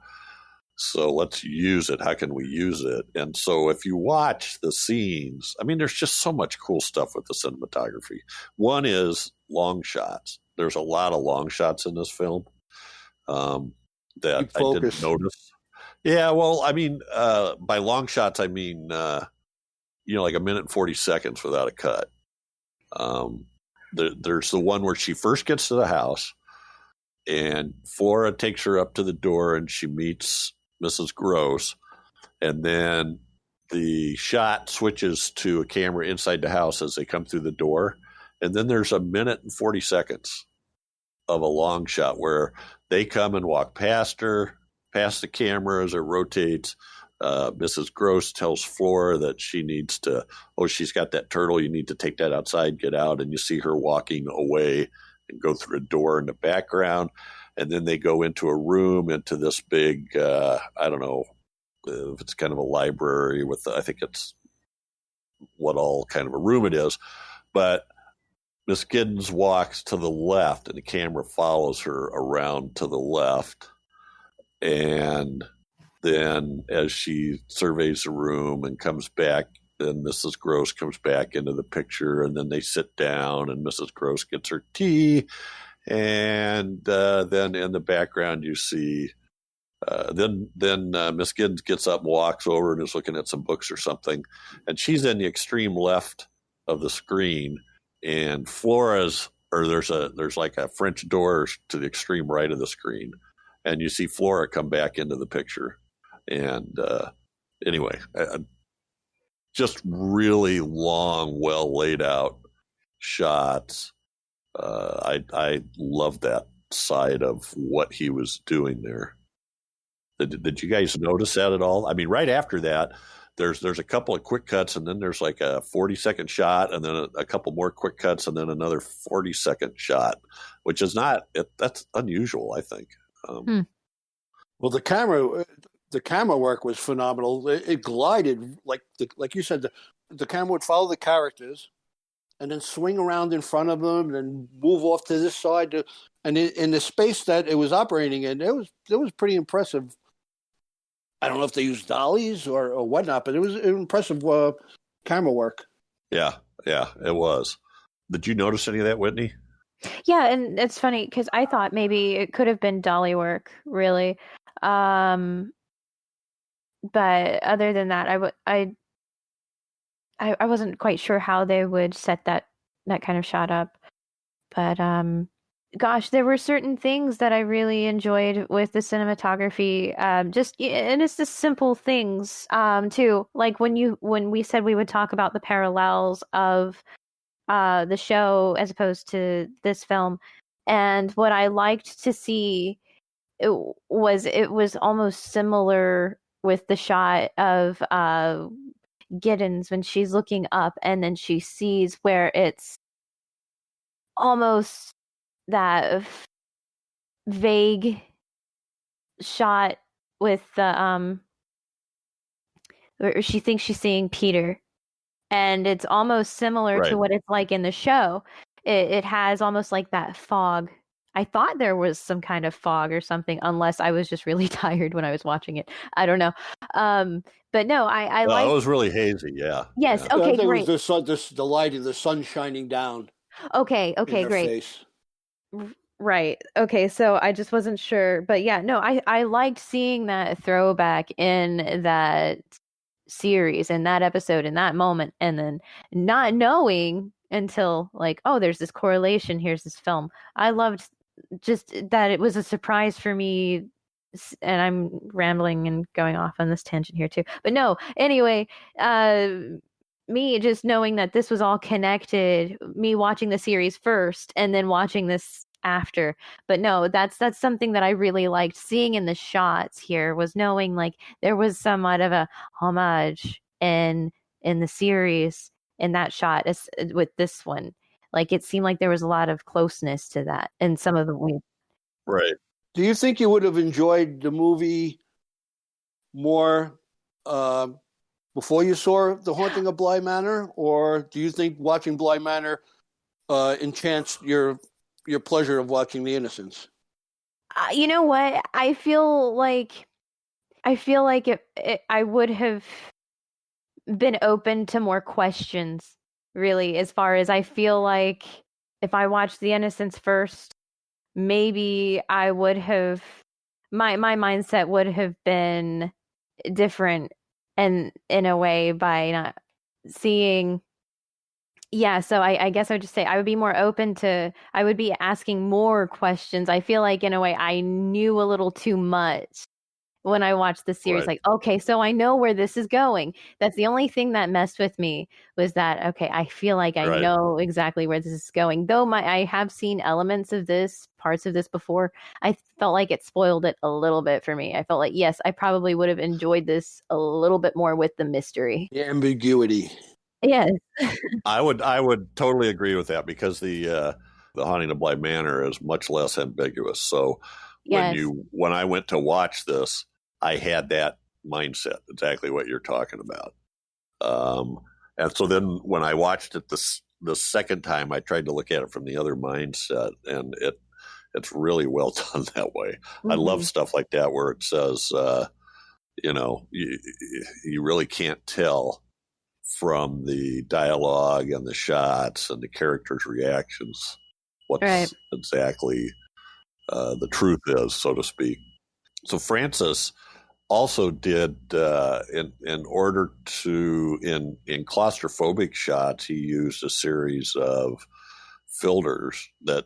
S1: So let's use it. How can we use it? And so if you watch the scenes, I mean, there's just so much cool stuff with the cinematography. One is long shots. There's a lot of long shots in this film that I didn't notice. Yeah, well, I mean, by long shots, I mean, like 1 minute and 40 seconds without a cut. There's the one where she first gets to the house, and Flora takes her up to the door, and she meets Mrs. Grose, and then the shot switches to a camera inside the house as they come through the door, and then there's 1 minute and 40 seconds of a long shot where they come and walk past her, past the camera as it rotates. Mrs. Grose tells Flora that she needs to, she's got that turtle, you need to take that outside, get out, and you see her walking away and go through a door in the background. And then they go into a room, into this big, I don't know if it's kind of a library with, I think it's what all kind of a room it is. But Miss Giddens walks to the left, and the camera follows her around to the left. And then as she surveys the room and comes back, then Mrs. Grose comes back into the picture, and then they sit down, and Mrs. Grose gets her tea. And then in the background, you see, then Miss Giddens gets up and walks over and is looking at some books or something. And she's in the extreme left of the screen, and there's like a French door to the extreme right of the screen. And you see Flora come back into the picture. And anyway, just really long, well laid out shots. I love that side of what he was doing there. Did you guys notice that at all? I mean, right after that, there's a couple of quick cuts, and then there's like a 40-second shot, and then a couple more quick cuts, and then another 40-second shot, which is that's unusual, I think.
S4: Well, the camera work was phenomenal. It glided like you said. The camera would follow the characters, and then swing around in front of them, and move off to this side. And in the space that it was operating in, it was pretty impressive. I don't know if they used dollies or whatnot, but it was impressive camera work.
S1: Yeah, it was. Did you notice any of that, Whitney?
S2: Yeah, and it's funny because I thought maybe it could have been dolly work, really. But other than that, I wasn't quite sure how they would set that kind of shot up. But gosh, there were certain things that I really enjoyed with the cinematography. And it's just simple things too. Like when we said we would talk about the parallels of the show as opposed to this film, and what I liked to see it was almost similar with the shot of Giddens when she's looking up and then she sees where it's almost that vague shot with the where she thinks she's seeing Peter, and it's almost similar to what it's like in the show. It has almost like that fog. I thought there was some kind of fog or something, unless I was just really tired when I was watching it. I don't know. But no, I like.
S1: It was really hazy. Yeah.
S2: Yes.
S1: Yeah.
S2: Okay.
S4: There
S2: Great.
S4: was the light of the sun shining down.
S2: Okay. Great.
S4: Face.
S2: Right. Okay. So I just wasn't sure, but yeah, no, I liked seeing that throwback in that series, in that episode, in that moment, and then not knowing until like, oh, there's this correlation. Here's this film. I loved just that it was a surprise for me. And I'm rambling and going off on this tangent here too. But no, anyway, me just knowing that this was all connected, me watching the series first and then watching this after. But no, that's something that I really liked seeing in the shots here, was knowing like there was somewhat of a homage in the series in that shot as with this one. Like it seemed like there was a lot of closeness to that in some of the
S1: Right.
S4: Do you think you would have enjoyed the movie more before you saw The Haunting of Bly Manor, or do you think watching Bly Manor enhanced your pleasure of watching The Innocents?
S2: You know what? I feel like I would have been open to more questions, really, as far as I feel like if I watched The Innocents first, maybe I would have my mindset would have been different, and in a way, by not seeing. Yeah, so I guess I would just say I would be more open to, I would be asking more questions. I feel like in a way I knew a little too much when I watched the series.
S1: Right.
S2: Like, okay, so I know where this is going. That's the only thing that messed with me, was that, okay, I feel like I know exactly where this is going. Though I have seen elements of this, parts of this before, I felt like it spoiled it a little bit for me. I felt like, yes, I probably would have enjoyed this a little bit more with the mystery.
S4: The ambiguity.
S2: Yes.
S1: I would totally agree with that, because the Haunting of Bly Manor is much less ambiguous. So when I went to watch this, I had that mindset, exactly what you're talking about. And so then when I watched it the second time, I tried to look at it from the other mindset, and it's really well done that way.
S2: Mm-hmm.
S1: I love stuff like that where it says, you really can't tell from the dialogue and the shots and the characters' reactions what's exactly the truth is, so to speak. So Francis also did, in order to, in claustrophobic shots, he used a series of filters that,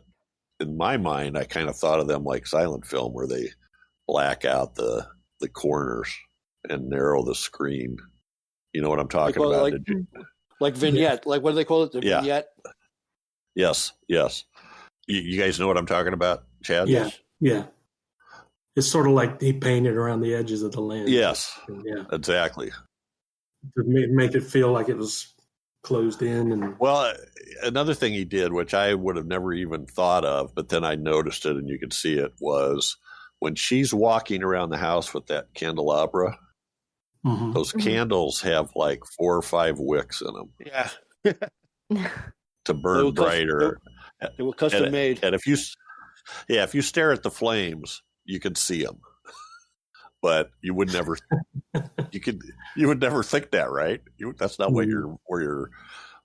S1: in my mind, I kind of thought of them like silent film, where they black out the corners and narrow the screen. You know what I'm talking about?
S4: Like vignette. Like, what do they call it? The vignette?
S1: Yes. You guys know what I'm talking about, Chad?
S3: Yeah. It's sort of like he painted around the edges of the lens.
S1: Yes.
S3: Yeah.
S1: Exactly.
S3: To make it feel like it was closed in. And
S1: well, another thing he did, which I would have never even thought of, but then I noticed it and you could see it, was when she's walking around the house with that candelabra, those candles have like 4 or 5 wicks in them.
S4: Yeah.
S1: To burn brighter.
S4: They were custom made.
S1: And if you stare at the flames, you can see them. But you would never think that, right? That's not what where your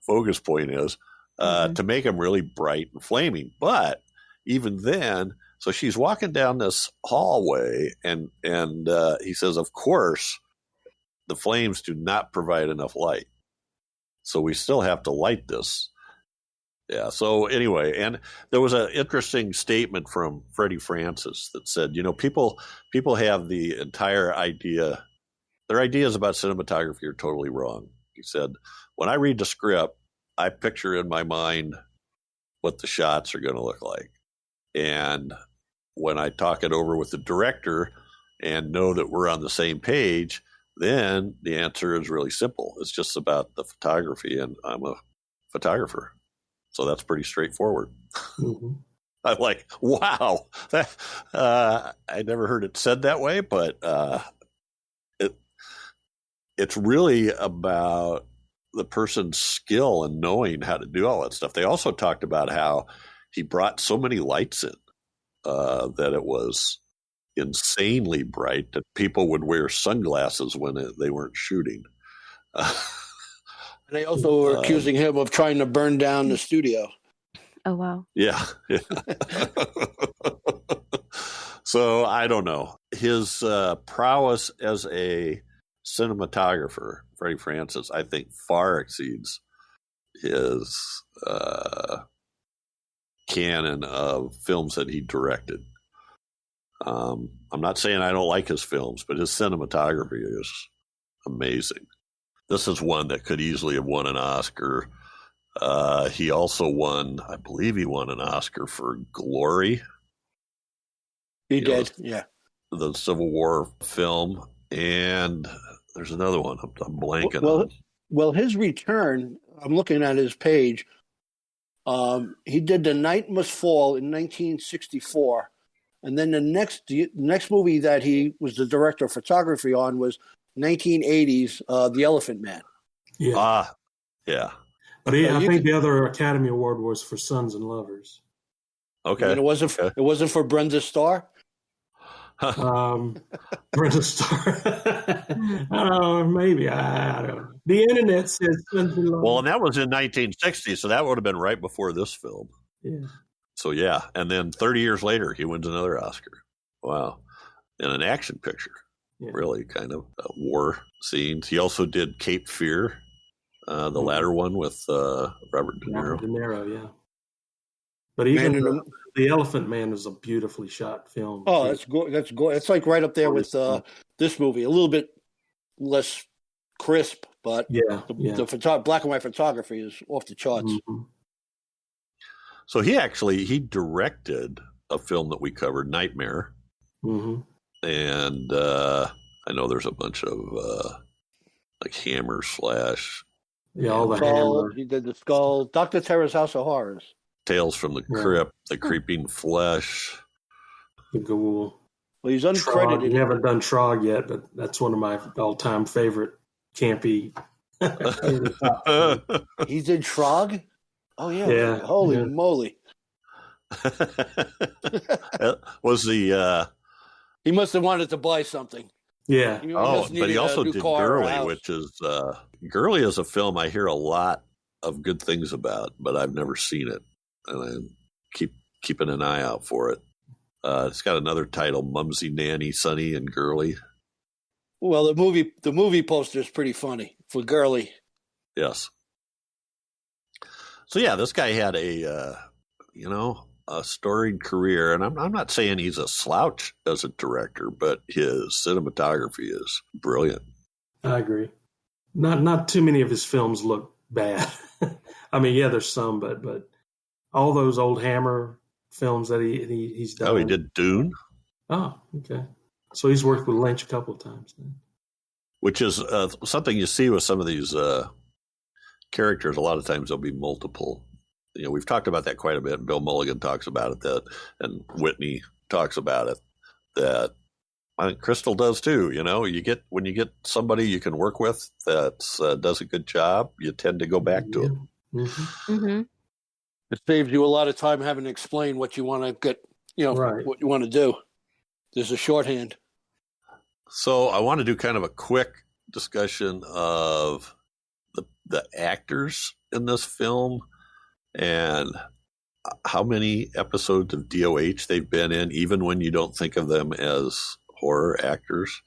S1: focus point is, to make them really bright and flaming. But even then, so she's walking down this hallway, and he says, of course, the flames do not provide enough light, so we still have to light this. Yeah. So anyway, and there was an interesting statement from Freddie Francis that said, people have the entire idea, their ideas about cinematography are totally wrong. He said, when I read the script, I picture in my mind what the shots are going to look like. And when I talk it over with the director and know that we're on the same page, then the answer is really simple. It's just about the photography, and I'm a photographer. So that's pretty straightforward. I'm like, wow, I never heard it said that way, but it's really about the person's skill and knowing how to do all that stuff. They also talked about how he brought so many lights in that it was insanely bright that people would wear sunglasses when they weren't shooting.
S4: They also were accusing him of trying to burn down the studio.
S2: Oh, wow.
S1: Yeah. So I don't know. His prowess as a cinematographer, Freddie Francis, I think far exceeds his canon of films that he directed. I'm not saying I don't like his films, but his cinematography is amazing. This is one that could easily have won an Oscar. He also I believe he won an Oscar for Glory.
S4: He did, yeah.
S1: The Civil War film. And there's another one I'm blanking on.
S4: Well, his return, I'm looking at his page. He did The Night Must Fall in 1964. And then the next movie that he was the director of photography on was 1980's The Elephant Man.
S3: Yeah.
S1: Yeah.
S3: But I think the other Academy Award was for Sons and Lovers.
S4: Okay. And it wasn't for Brenda Starr?
S3: Brenda Starr. Maybe. I don't know. The internet says Sons and Lovers.
S1: Well, and that was in 1960, so that would have been right before this film.
S3: Yeah.
S1: So, yeah. And then 30 years later, he wins another Oscar. Wow. In an action picture. Yeah. Really kind of war scenes. He also did Cape Fear, the latter one with Robert De Niro.
S3: Robert De Niro, yeah. But even The Elephant Man is a beautifully shot film.
S4: Oh, that's it's like right up there with this movie. A little bit less crisp, but the black and white photography is off the charts.
S3: Mm-hmm.
S1: So he directed a film that we covered, Nightmare.
S3: Mm-hmm.
S1: And I know there's a bunch of like Hammer /
S3: all the Hammer.
S4: He did The Skull, Dr. Terror's House of Horrors,
S1: Tales from the Crypt, The Creeping Flesh,
S3: The Ghoul.
S4: Well, he's uncredited.
S3: Trog. He haven't done Trog yet, but that's one of my all-time favorite campy.
S4: He did Trog? Oh yeah! Holy moly!
S1: Was the
S4: He must have wanted to buy something.
S3: Yeah.
S1: but he also did Girly, which is Girly is a film I hear a lot of good things about, but I've never seen it, and I keeping an eye out for it. It's got another title, Mumsy, Nanny, Sonny, and Girly.
S4: Well, the movie poster is pretty funny for Girly.
S1: Yes. So yeah, this guy had a storied career, and I'm not saying he's a slouch as a director, but his cinematography is brilliant.
S3: I agree. Not too many of his films look bad. I mean, yeah, there's some, but all those old Hammer films that he's done.
S1: Oh, he did Dune.
S3: Oh, okay. So he's worked with Lynch a couple of times then.
S1: Which is something you see with some of these characters. A lot of times there'll be multiple. We've talked about that quite a bit. Bill Mulligan talks about it, and Whitney talks about it. That I think Crystal does too. When you get somebody you can work with that does a good job, you tend to go back to them.
S3: Mm-hmm.
S2: Mm-hmm.
S4: It saves you a lot of time having to explain what you want to get,
S3: Right.
S4: what you want to do. There's a shorthand.
S1: So I want to do kind of a quick discussion of the actors in this film and how many episodes of DOH they've been in, even when you don't think of them as horror actors.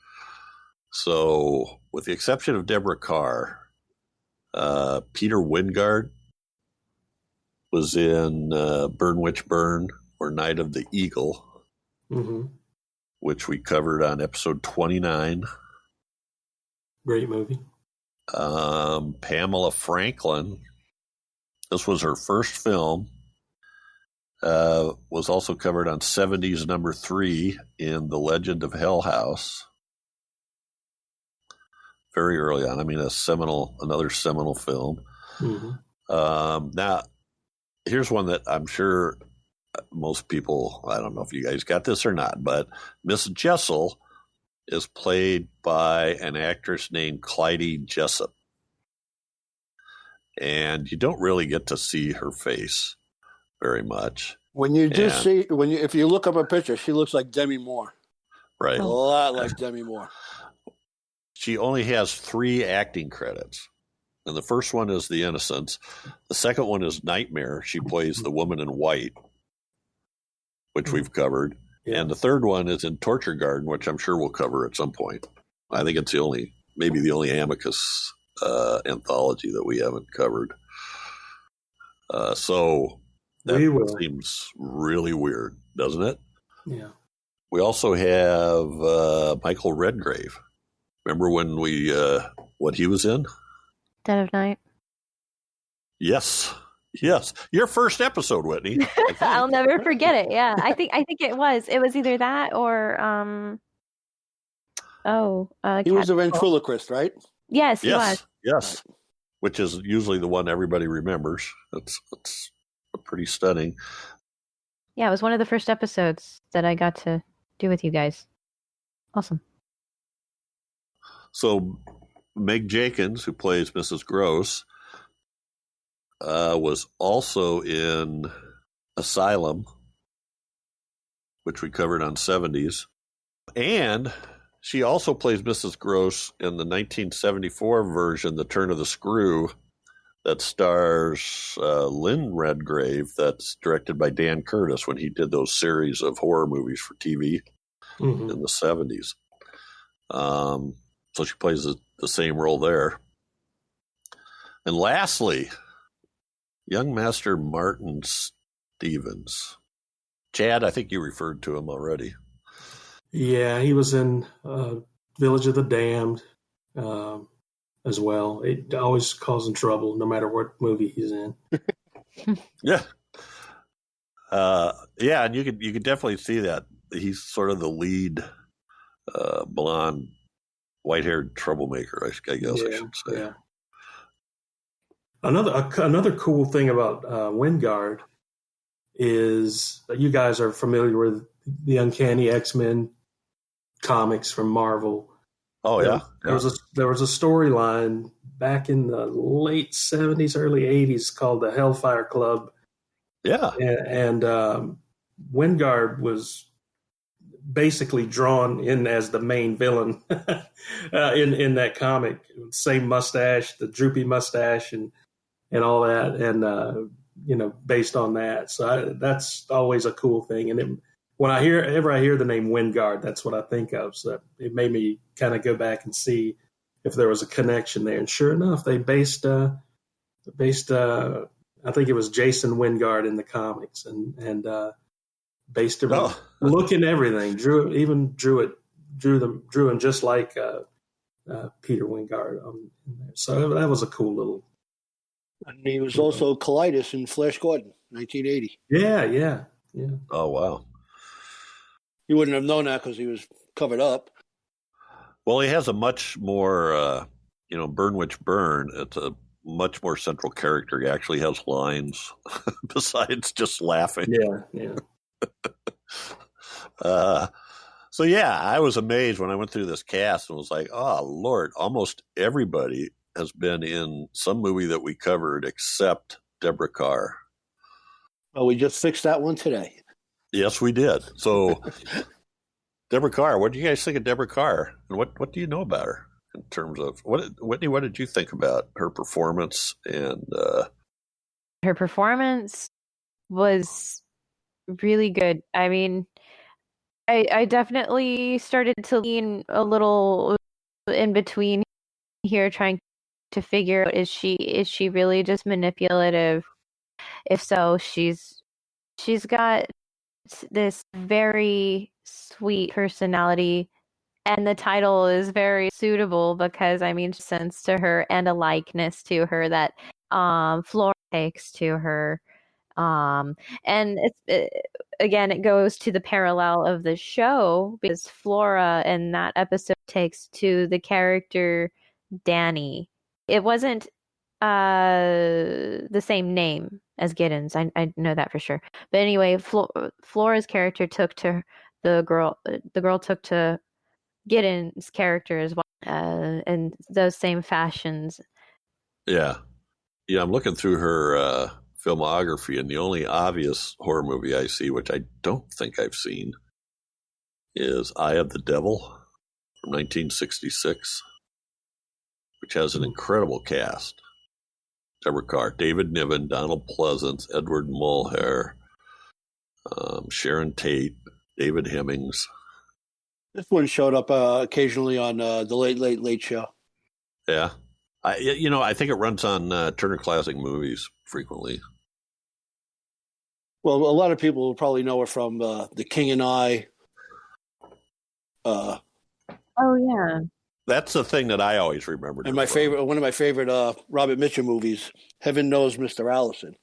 S1: So with the exception of Deborah Carr, Peter Wyngarde was in Burn Witch Burn or Night of the Eagle, which we covered on episode 29.
S3: Great movie.
S1: Pamela Franklin, this was her first film, was also covered on 70s number 3 in The Legend of Hell House. Very early on. I mean, another seminal film. Now, here's one that I'm sure most people, I don't know if you guys got this or not, but Miss Jessel is played by an actress named Clytie Jessop. And you don't really get to see her face very much.
S4: When you if you look up a picture, she looks like Demi Moore.
S1: Right.
S4: A lot like Demi Moore.
S1: She only has 3 acting credits. And the first one is The Innocents. The second one is Nightmare. She plays the woman in white, which we've covered. Yeah. And the third one is in Torture Garden, which I'm sure we'll cover at some point. I think it's maybe the only Amicus anthology that we haven't covered. So that seems really weird, doesn't it?
S3: Yeah.
S1: We also have Michael Redgrave. Remember when what he was in?
S2: Dead of Night.
S1: Yes. Your first episode, Whitney.
S2: I'll never forget it. Yeah, I think it was either that or
S4: he was a ventriloquist, right?
S2: Yes, he was.
S1: Yes, which is usually the one everybody remembers. It's pretty stunning.
S2: Yeah, it was one of the first episodes that I got to do with you guys. Awesome.
S1: So Meg Jenkins, who plays Mrs. Grose, was also in Asylum, which we covered on 70s. And she also plays Mrs. Grose in the 1974 version, The Turn of the Screw, that stars Lynn Redgrave, that's directed by Dan Curtis when he did those series of horror movies for TV in the 70s. So she plays the same role there. And lastly, young Master Martin Stevens. Chad, I think you referred to him already.
S3: Yeah, he was in Village of the Damned as well. It always causing trouble, no matter what movie he's in.
S1: Yeah. And you could definitely see that. He's sort of the lead blonde, white-haired troublemaker, I guess I should say.
S3: Yeah. Another cool thing about Wyngarde is you guys are familiar with the Uncanny X-Men comics from Marvel.
S1: Oh yeah.
S3: There was a storyline back in the late 70s, early 80s called the Hellfire Club,
S1: Yeah.
S3: And Wyngarde was basically drawn in as the main villain in that comic. Same mustache, the droopy mustache, and all that, and based on that. So that's always a cool thing. And when I hear the name Wyngarde, that's what I think of. So it made me kind of go back and see if there was a connection there. And sure enough, they based I think it was Jason Wyngarde in the comics, and based it on look and everything. Drew him just like Peter Wyngarde. So that was a cool little.
S4: And he was also Clytie in Flash Gordon, 1980.
S3: Yeah.
S1: Oh, wow.
S4: You wouldn't have known that because he was covered up.
S1: Well, he has a much more, Burn Witch Burn. It's a much more central character. He actually has lines besides just laughing.
S3: Yeah.
S1: So, yeah, I was amazed when I went through this cast and was like, oh, Lord, almost everybody has been in some movie that we covered except Deborah Carr.
S4: Well, we just fixed that one today.
S1: Yes, we did. So, Deborah Carr, what do you guys think of Deborah Carr? And what do you know about her in terms of Whitney, what did you think about her performance? And
S2: her performance was really good. I mean, I definitely started to lean a little in between here, trying to figure out, is she really just manipulative? If so, she's got this very sweet personality, and the title is very suitable because sense to her and a likeness to her that Flora takes to her. And it goes to the parallel of the show, because Flora in that episode takes to the character Danny. It wasn't the same name as Giddens. I know that for sure. But anyway, Flora's character took to the girl. The girl took to Giddens' character as well, and those same fashions.
S1: Yeah, I'm looking through her filmography, and the only obvious horror movie I see, which I don't think I've seen, is Eye of the Devil from 1966, which has an incredible cast. Deborah Carr, David Niven, Donald Pleasance, Edward Mohr, Sharon Tate, David Hemmings.
S4: This one showed up occasionally on the Late Late Late Show.
S1: Yeah. I think it runs on Turner Classic Movies frequently.
S4: Well, a lot of people will probably know her from The King and I.
S2: Oh, yeah.
S1: That's the thing that I always remembered.
S4: And one of my favorite Robert Mitchum movies, Heaven Knows Mr. Allison.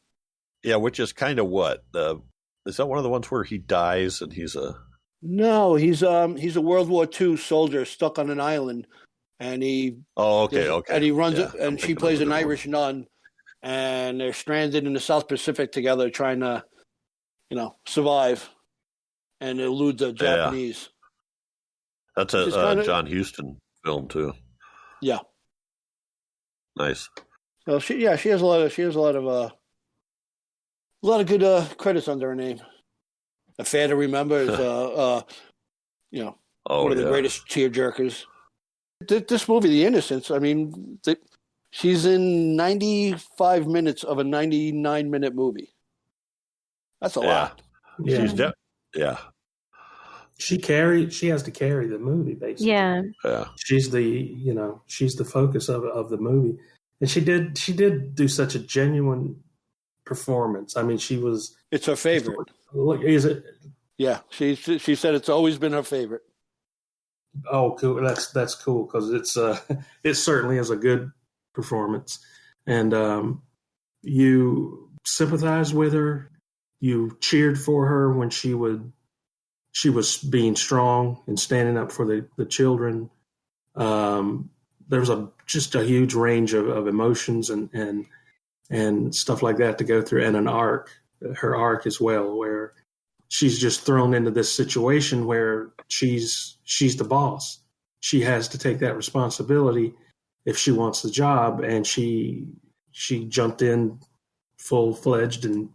S1: Yeah, which is kind of what? Is that one of the ones where he dies and he's a...
S4: No, he's a World War II soldier stuck on an island, and he...
S1: Oh, okay.
S4: And he runs it, and she plays an Irish nun, and they're stranded in the South Pacific together trying to, survive and elude the Japanese.
S1: Yeah. That's a John Huston film too.
S4: Yeah.
S1: Nice.
S4: So she has a lot of good credits under her name. A Fair to Remember is one of the greatest tearjerkers. This movie, The Innocents, she's in 95 minutes of a 99-minute movie. That's a lot.
S3: Yeah. She has to carry the movie, basically.
S2: Yeah.
S3: She's the focus of the movie. And she did do such a genuine performance.
S4: It's her favorite.
S3: Is it?
S4: Yeah. She said it's always been her favorite.
S3: Oh, cool. That's cool, because it certainly is a good performance. And you sympathize with her. You cheered for her when she was being strong and standing up for the children. There was just a huge range of emotions and stuff like that to go through, and her arc as well, where she's just thrown into this situation where she's the boss. She has to take that responsibility if she wants the job, and she jumped in full-fledged and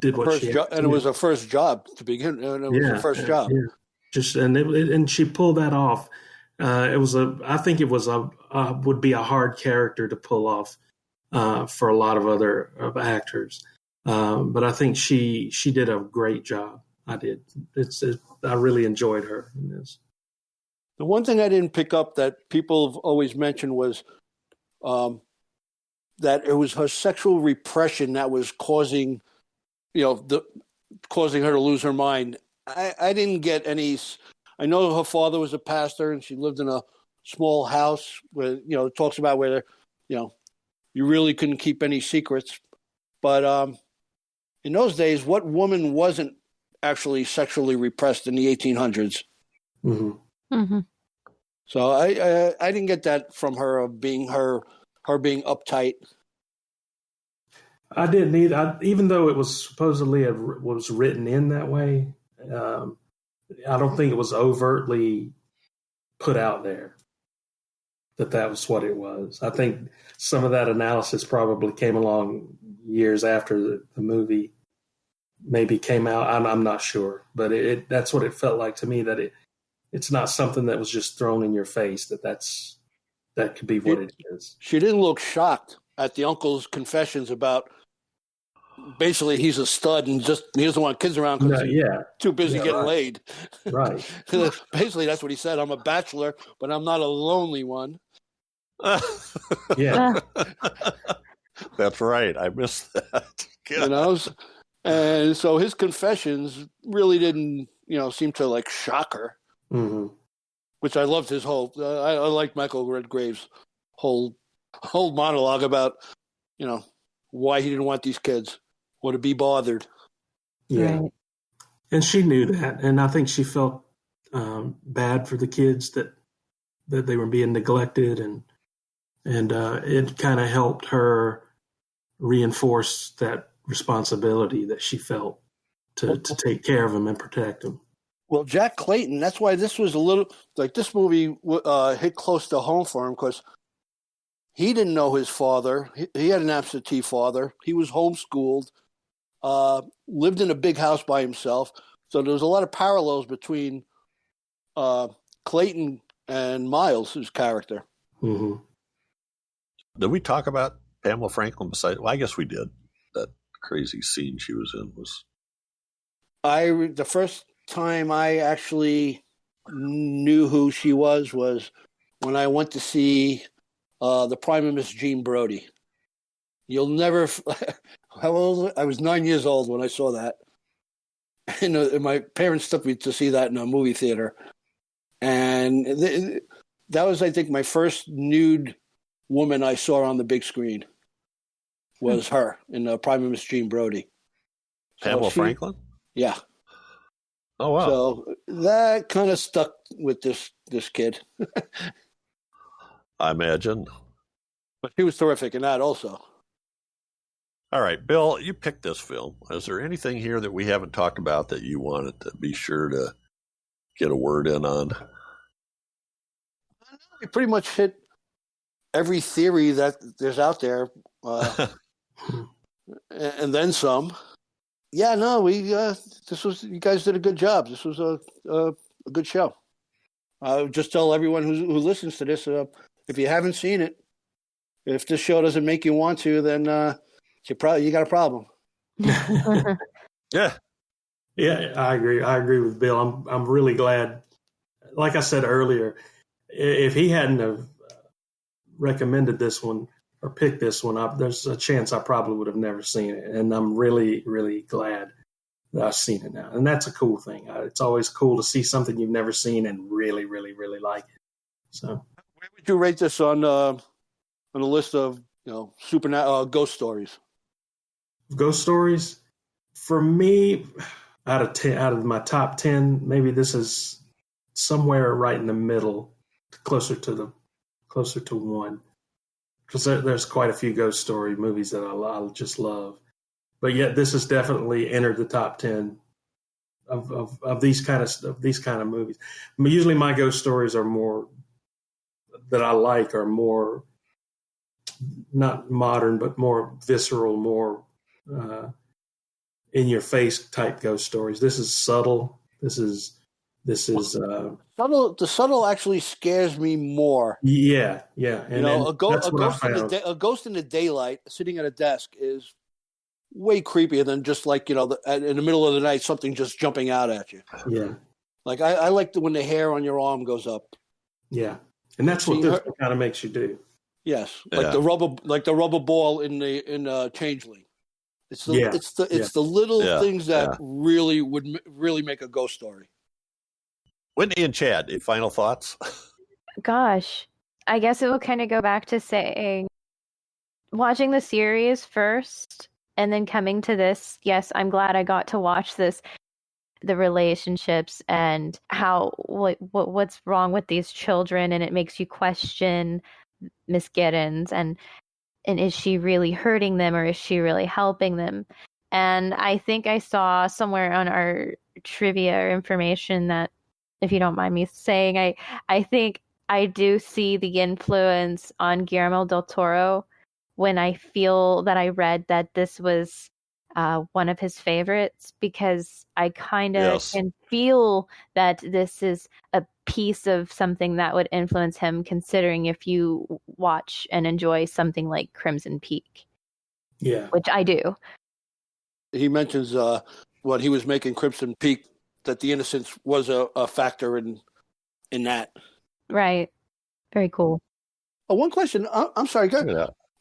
S3: did what she had
S4: and it was her first job to begin. And it was her first job.
S3: Yeah. And she pulled that off. I think it was would be a hard character to pull off for a lot of other actors. But I think she did a great job. I did. I really enjoyed her in this.
S4: The one thing I didn't pick up that people have always mentioned was that it was her sexual repression that was causing causing her to lose her mind. I didn't get any. I know her father was a pastor and she lived in a small house where, it talks about where, you really couldn't keep any secrets. But in those days, what woman wasn't actually sexually repressed in the 1800s?
S3: Mm-hmm.
S2: Mm-hmm.
S4: So I didn't get that from her being being uptight.
S3: I didn't either. Even though it was supposedly was written in that way, I don't think it was overtly put out there that was what it was. I think some of that analysis probably came along years after the movie maybe came out. I'm not sure, but that's what it felt like to me, that it's not something that was just thrown in your face, that could be what it is.
S4: She didn't look shocked at the uncle's confessions about basically he's a stud and he doesn't want kids around because he's too busy getting laid.
S3: Right.
S4: Basically, that's what he said. I'm a bachelor, but I'm not a lonely one.
S3: Yeah.
S1: That's right. I missed that.
S4: And so his confessions really didn't, seem to like shock her.
S3: Mm-hmm.
S4: Which I loved his whole. I liked Michael Redgrave's whole monologue about, why he didn't want these kids or to be bothered.
S3: Yeah,
S2: right.
S3: And she knew that, and I think she felt bad for the kids that they were being neglected, and it kind of helped her reinforce that responsibility that she felt to take care of them and protect them.
S4: Well, Jack Clayton, that's why this was a little like this movie hit close to home for him, because he didn't know his father. He had an absentee father. He was homeschooled, lived in a big house by himself. So there was a lot of parallels between Clayton and Miles' character.
S3: Mm-hmm.
S1: Did we talk about Pamela Franklin besides? Well, I guess we did. That crazy scene she was in was.
S4: The first time I actually knew who she was when I went to see The Prime of Miss Jean Brodie. You'll never. How old? I was 9 years old when I saw that, and my parents took me to see that in a movie theater, and that was, I think, my first nude woman I saw on the big screen. Was her in The Prime of Miss Jean Brodie.
S1: Pamela Franklin?
S4: Yeah.
S1: Oh, wow.
S4: So that kind of stuck with this kid.
S1: I imagine.
S4: But he was terrific in that also.
S1: All right, Bill, you picked this film. Is there anything here that we haven't talked about that you wanted to be sure to get a word in on?
S4: We pretty much hit every theory that there's out there. And then some. Yeah, no, you guys did a good job. This was a good show. I would just tell everyone who listens to this, if you haven't seen it, if this show doesn't make you want to, then you got a problem.
S1: Yeah.
S3: Yeah, I agree. I agree with Bill. I'm really glad. Like I said earlier, if he hadn't have recommended this one or picked this one, there's a chance I probably would have never seen it. And I'm really, really glad that I've seen it now. And that's a cool thing. It's always cool to see something you've never seen and really, really, really like it. So,
S4: where would you rate this on the list of ghost stories?
S3: Ghost stories, for me, out of my top 10, maybe this is somewhere right in the middle, closer to one. Because there's quite a few ghost story movies that I just love, but yet this has definitely entered the top 10 of these kind of movies. Usually, my ghost stories are more that I like are more not modern, but more visceral, more in your face type ghost stories. This is subtle. This is
S4: subtle. The subtle actually scares me more.
S3: Yeah. And
S4: a ghost in the daylight sitting at a desk is way creepier than just like, in the middle of the night, something just jumping out at you.
S3: Yeah.
S4: Like I like when the hair on your arm goes up.
S3: Yeah. And that's what this kind of makes you do.
S4: Yes. Like the rubber ball in Changeling. It's the little things that really would really make a ghost story.
S1: Whitney and Chad, any final thoughts?
S2: Gosh, I guess it will kind of go back to saying, watching the series first and then coming to this. Yes, I'm glad I got to watch this. The relationships and how what's wrong with these children, and it makes you question Miss Giddens and is she really hurting them or is she really helping them? And I think I saw somewhere on our trivia or information that, if you don't mind me saying, I think I do see the influence on Guillermo del Toro when I feel that I read that this was one of his favorites, because I kind of can feel that this is a piece of something that would influence him, considering if you watch and enjoy something like Crimson Peak. Yeah. Which I do.
S4: He mentions when he was making Crimson Peak that the innocence was a factor in that.
S2: Right. Very cool.
S4: Oh, one question. I'm sorry.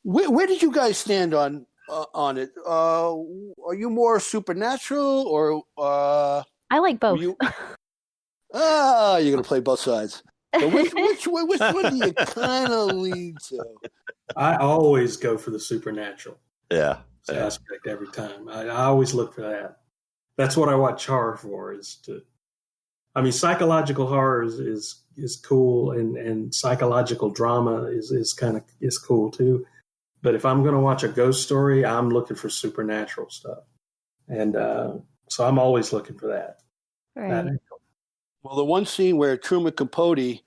S4: Where did you guys stand on it? Are you more supernatural or?
S2: I like both.
S4: You're going to play both sides. So which one do you kind of lean to?
S3: I always go for the supernatural. Aspect every time. I always look for that. That's what I watch horror for. Psychological horror is cool, and psychological drama is cool too. But if I'm going to watch a ghost story, I'm looking for supernatural stuff, and so I'm always looking for that.
S2: Right.
S4: Well, the one scene where Truman Capote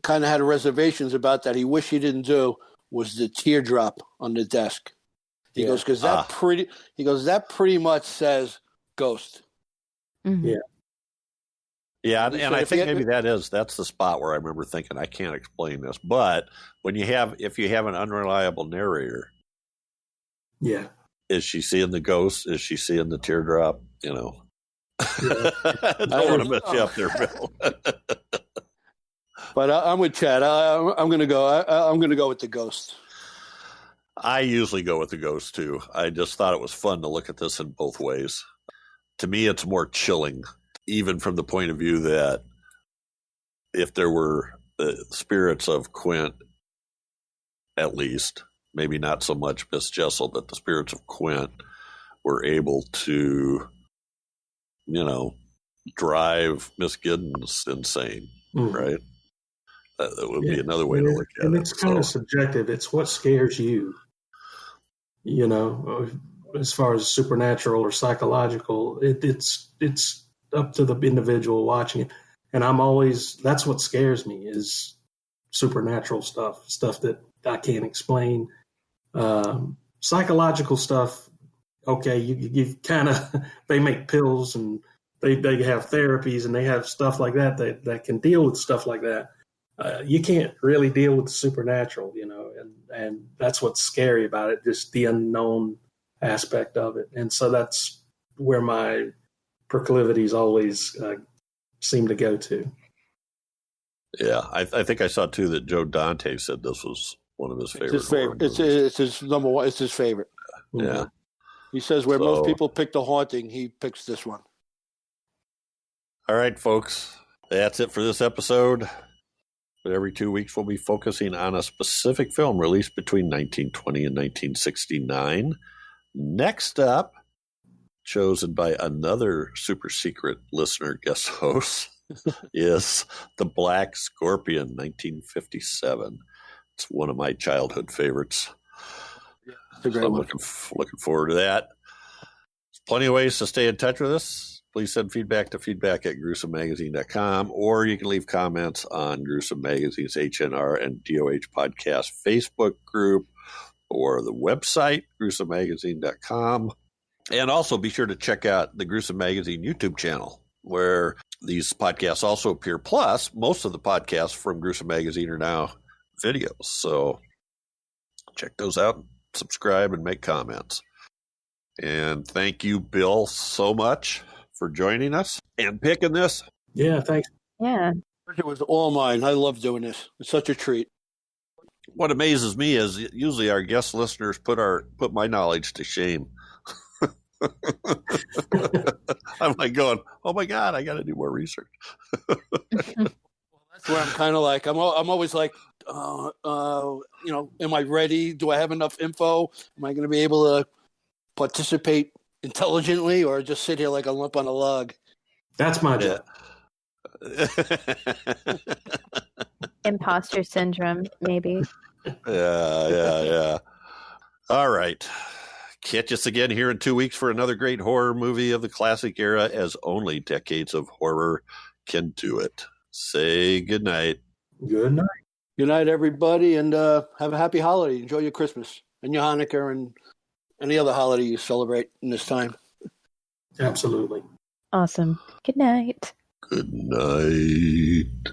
S4: kind of had reservations about that he wished he didn't do was the teardrop on the desk. He goes, because that pretty much says ghost.
S2: Mm-hmm.
S3: Yeah.
S1: Yeah, and I think maybe that's the spot where I remember thinking, I can't explain this. But if you have an unreliable narrator, is she seeing the ghost? Is she seeing the teardrop? I don't want to mess you up there, Bill.
S4: But I'm with Chad. I'm going to go. I'm going to go with the ghost.
S1: I usually go with the ghost too. I just thought it was fun to look at this in both ways. To me, it's more chilling, even from the point of view that if there were the spirits of Quint, at least, maybe not so much Miss Jessel, but the spirits of Quint were able to, drive Miss Giddens insane, right? That would be another way to look at it.
S3: And it's kind of subjective. It's what scares you, as far as supernatural or psychological. It's up to the individual watching it. And that's what scares me, is supernatural stuff that I can't explain. Psychological stuff, okay, you kind of, they make pills and they have therapies and they have stuff like that can deal with stuff like that. You can't really deal with the supernatural, and that's what's scary about it, just the unknown aspect of it. And so that's where my proclivities always seem to go to.
S1: Yeah, I think I saw too that Joe Dante said this was one of his favorite.
S4: It's his number one. It's his favorite.
S1: Yeah. Mm-hmm.
S4: He says where most people pick The Haunting, he picks this one.
S1: All right, folks, that's it for this episode. But every 2 weeks, we'll be focusing on a specific film released between 1920 and 1969. Next up, chosen by another super secret listener guest host, is The Black Scorpion, 1957. It's one of my childhood favorites. So I'm looking forward to that. There's plenty of ways to stay in touch with us. Please send feedback to feedback@gruesomemagazine.com, or you can leave comments on Gruesome Magazine's HNR and DOH podcast Facebook group, or the website, gruesomemagazine.com. And also be sure to check out the Gruesome Magazine YouTube channel, where these podcasts also appear. Plus, most of the podcasts from Gruesome Magazine are now videos. So check those out, subscribe, and make comments. And thank you, Bill, so much for joining us and picking this.
S3: Yeah, thanks.
S2: Yeah.
S4: It was all mine. I love doing this. It's such a treat.
S1: What amazes me is usually our guest listeners put my knowledge to shame. I'm like going, oh my God, I got to do more research.
S4: That's where I'm kind of like, I'm always like, am I ready? Do I have enough info? Am I going to be able to participate intelligently, or just sit here like a lump on a log?
S3: That's my job.
S2: Imposter syndrome, maybe.
S1: Yeah. All right. Catch us again here in 2 weeks for another great horror movie of the classic era, as only decades of horror can do it. Say good night.
S3: Good night.
S4: Good night, everybody, and have a happy holiday. Enjoy your Christmas and your Hanukkah and any other holiday you celebrate in this time.
S3: Absolutely.
S2: Awesome. Good night.
S1: Good night.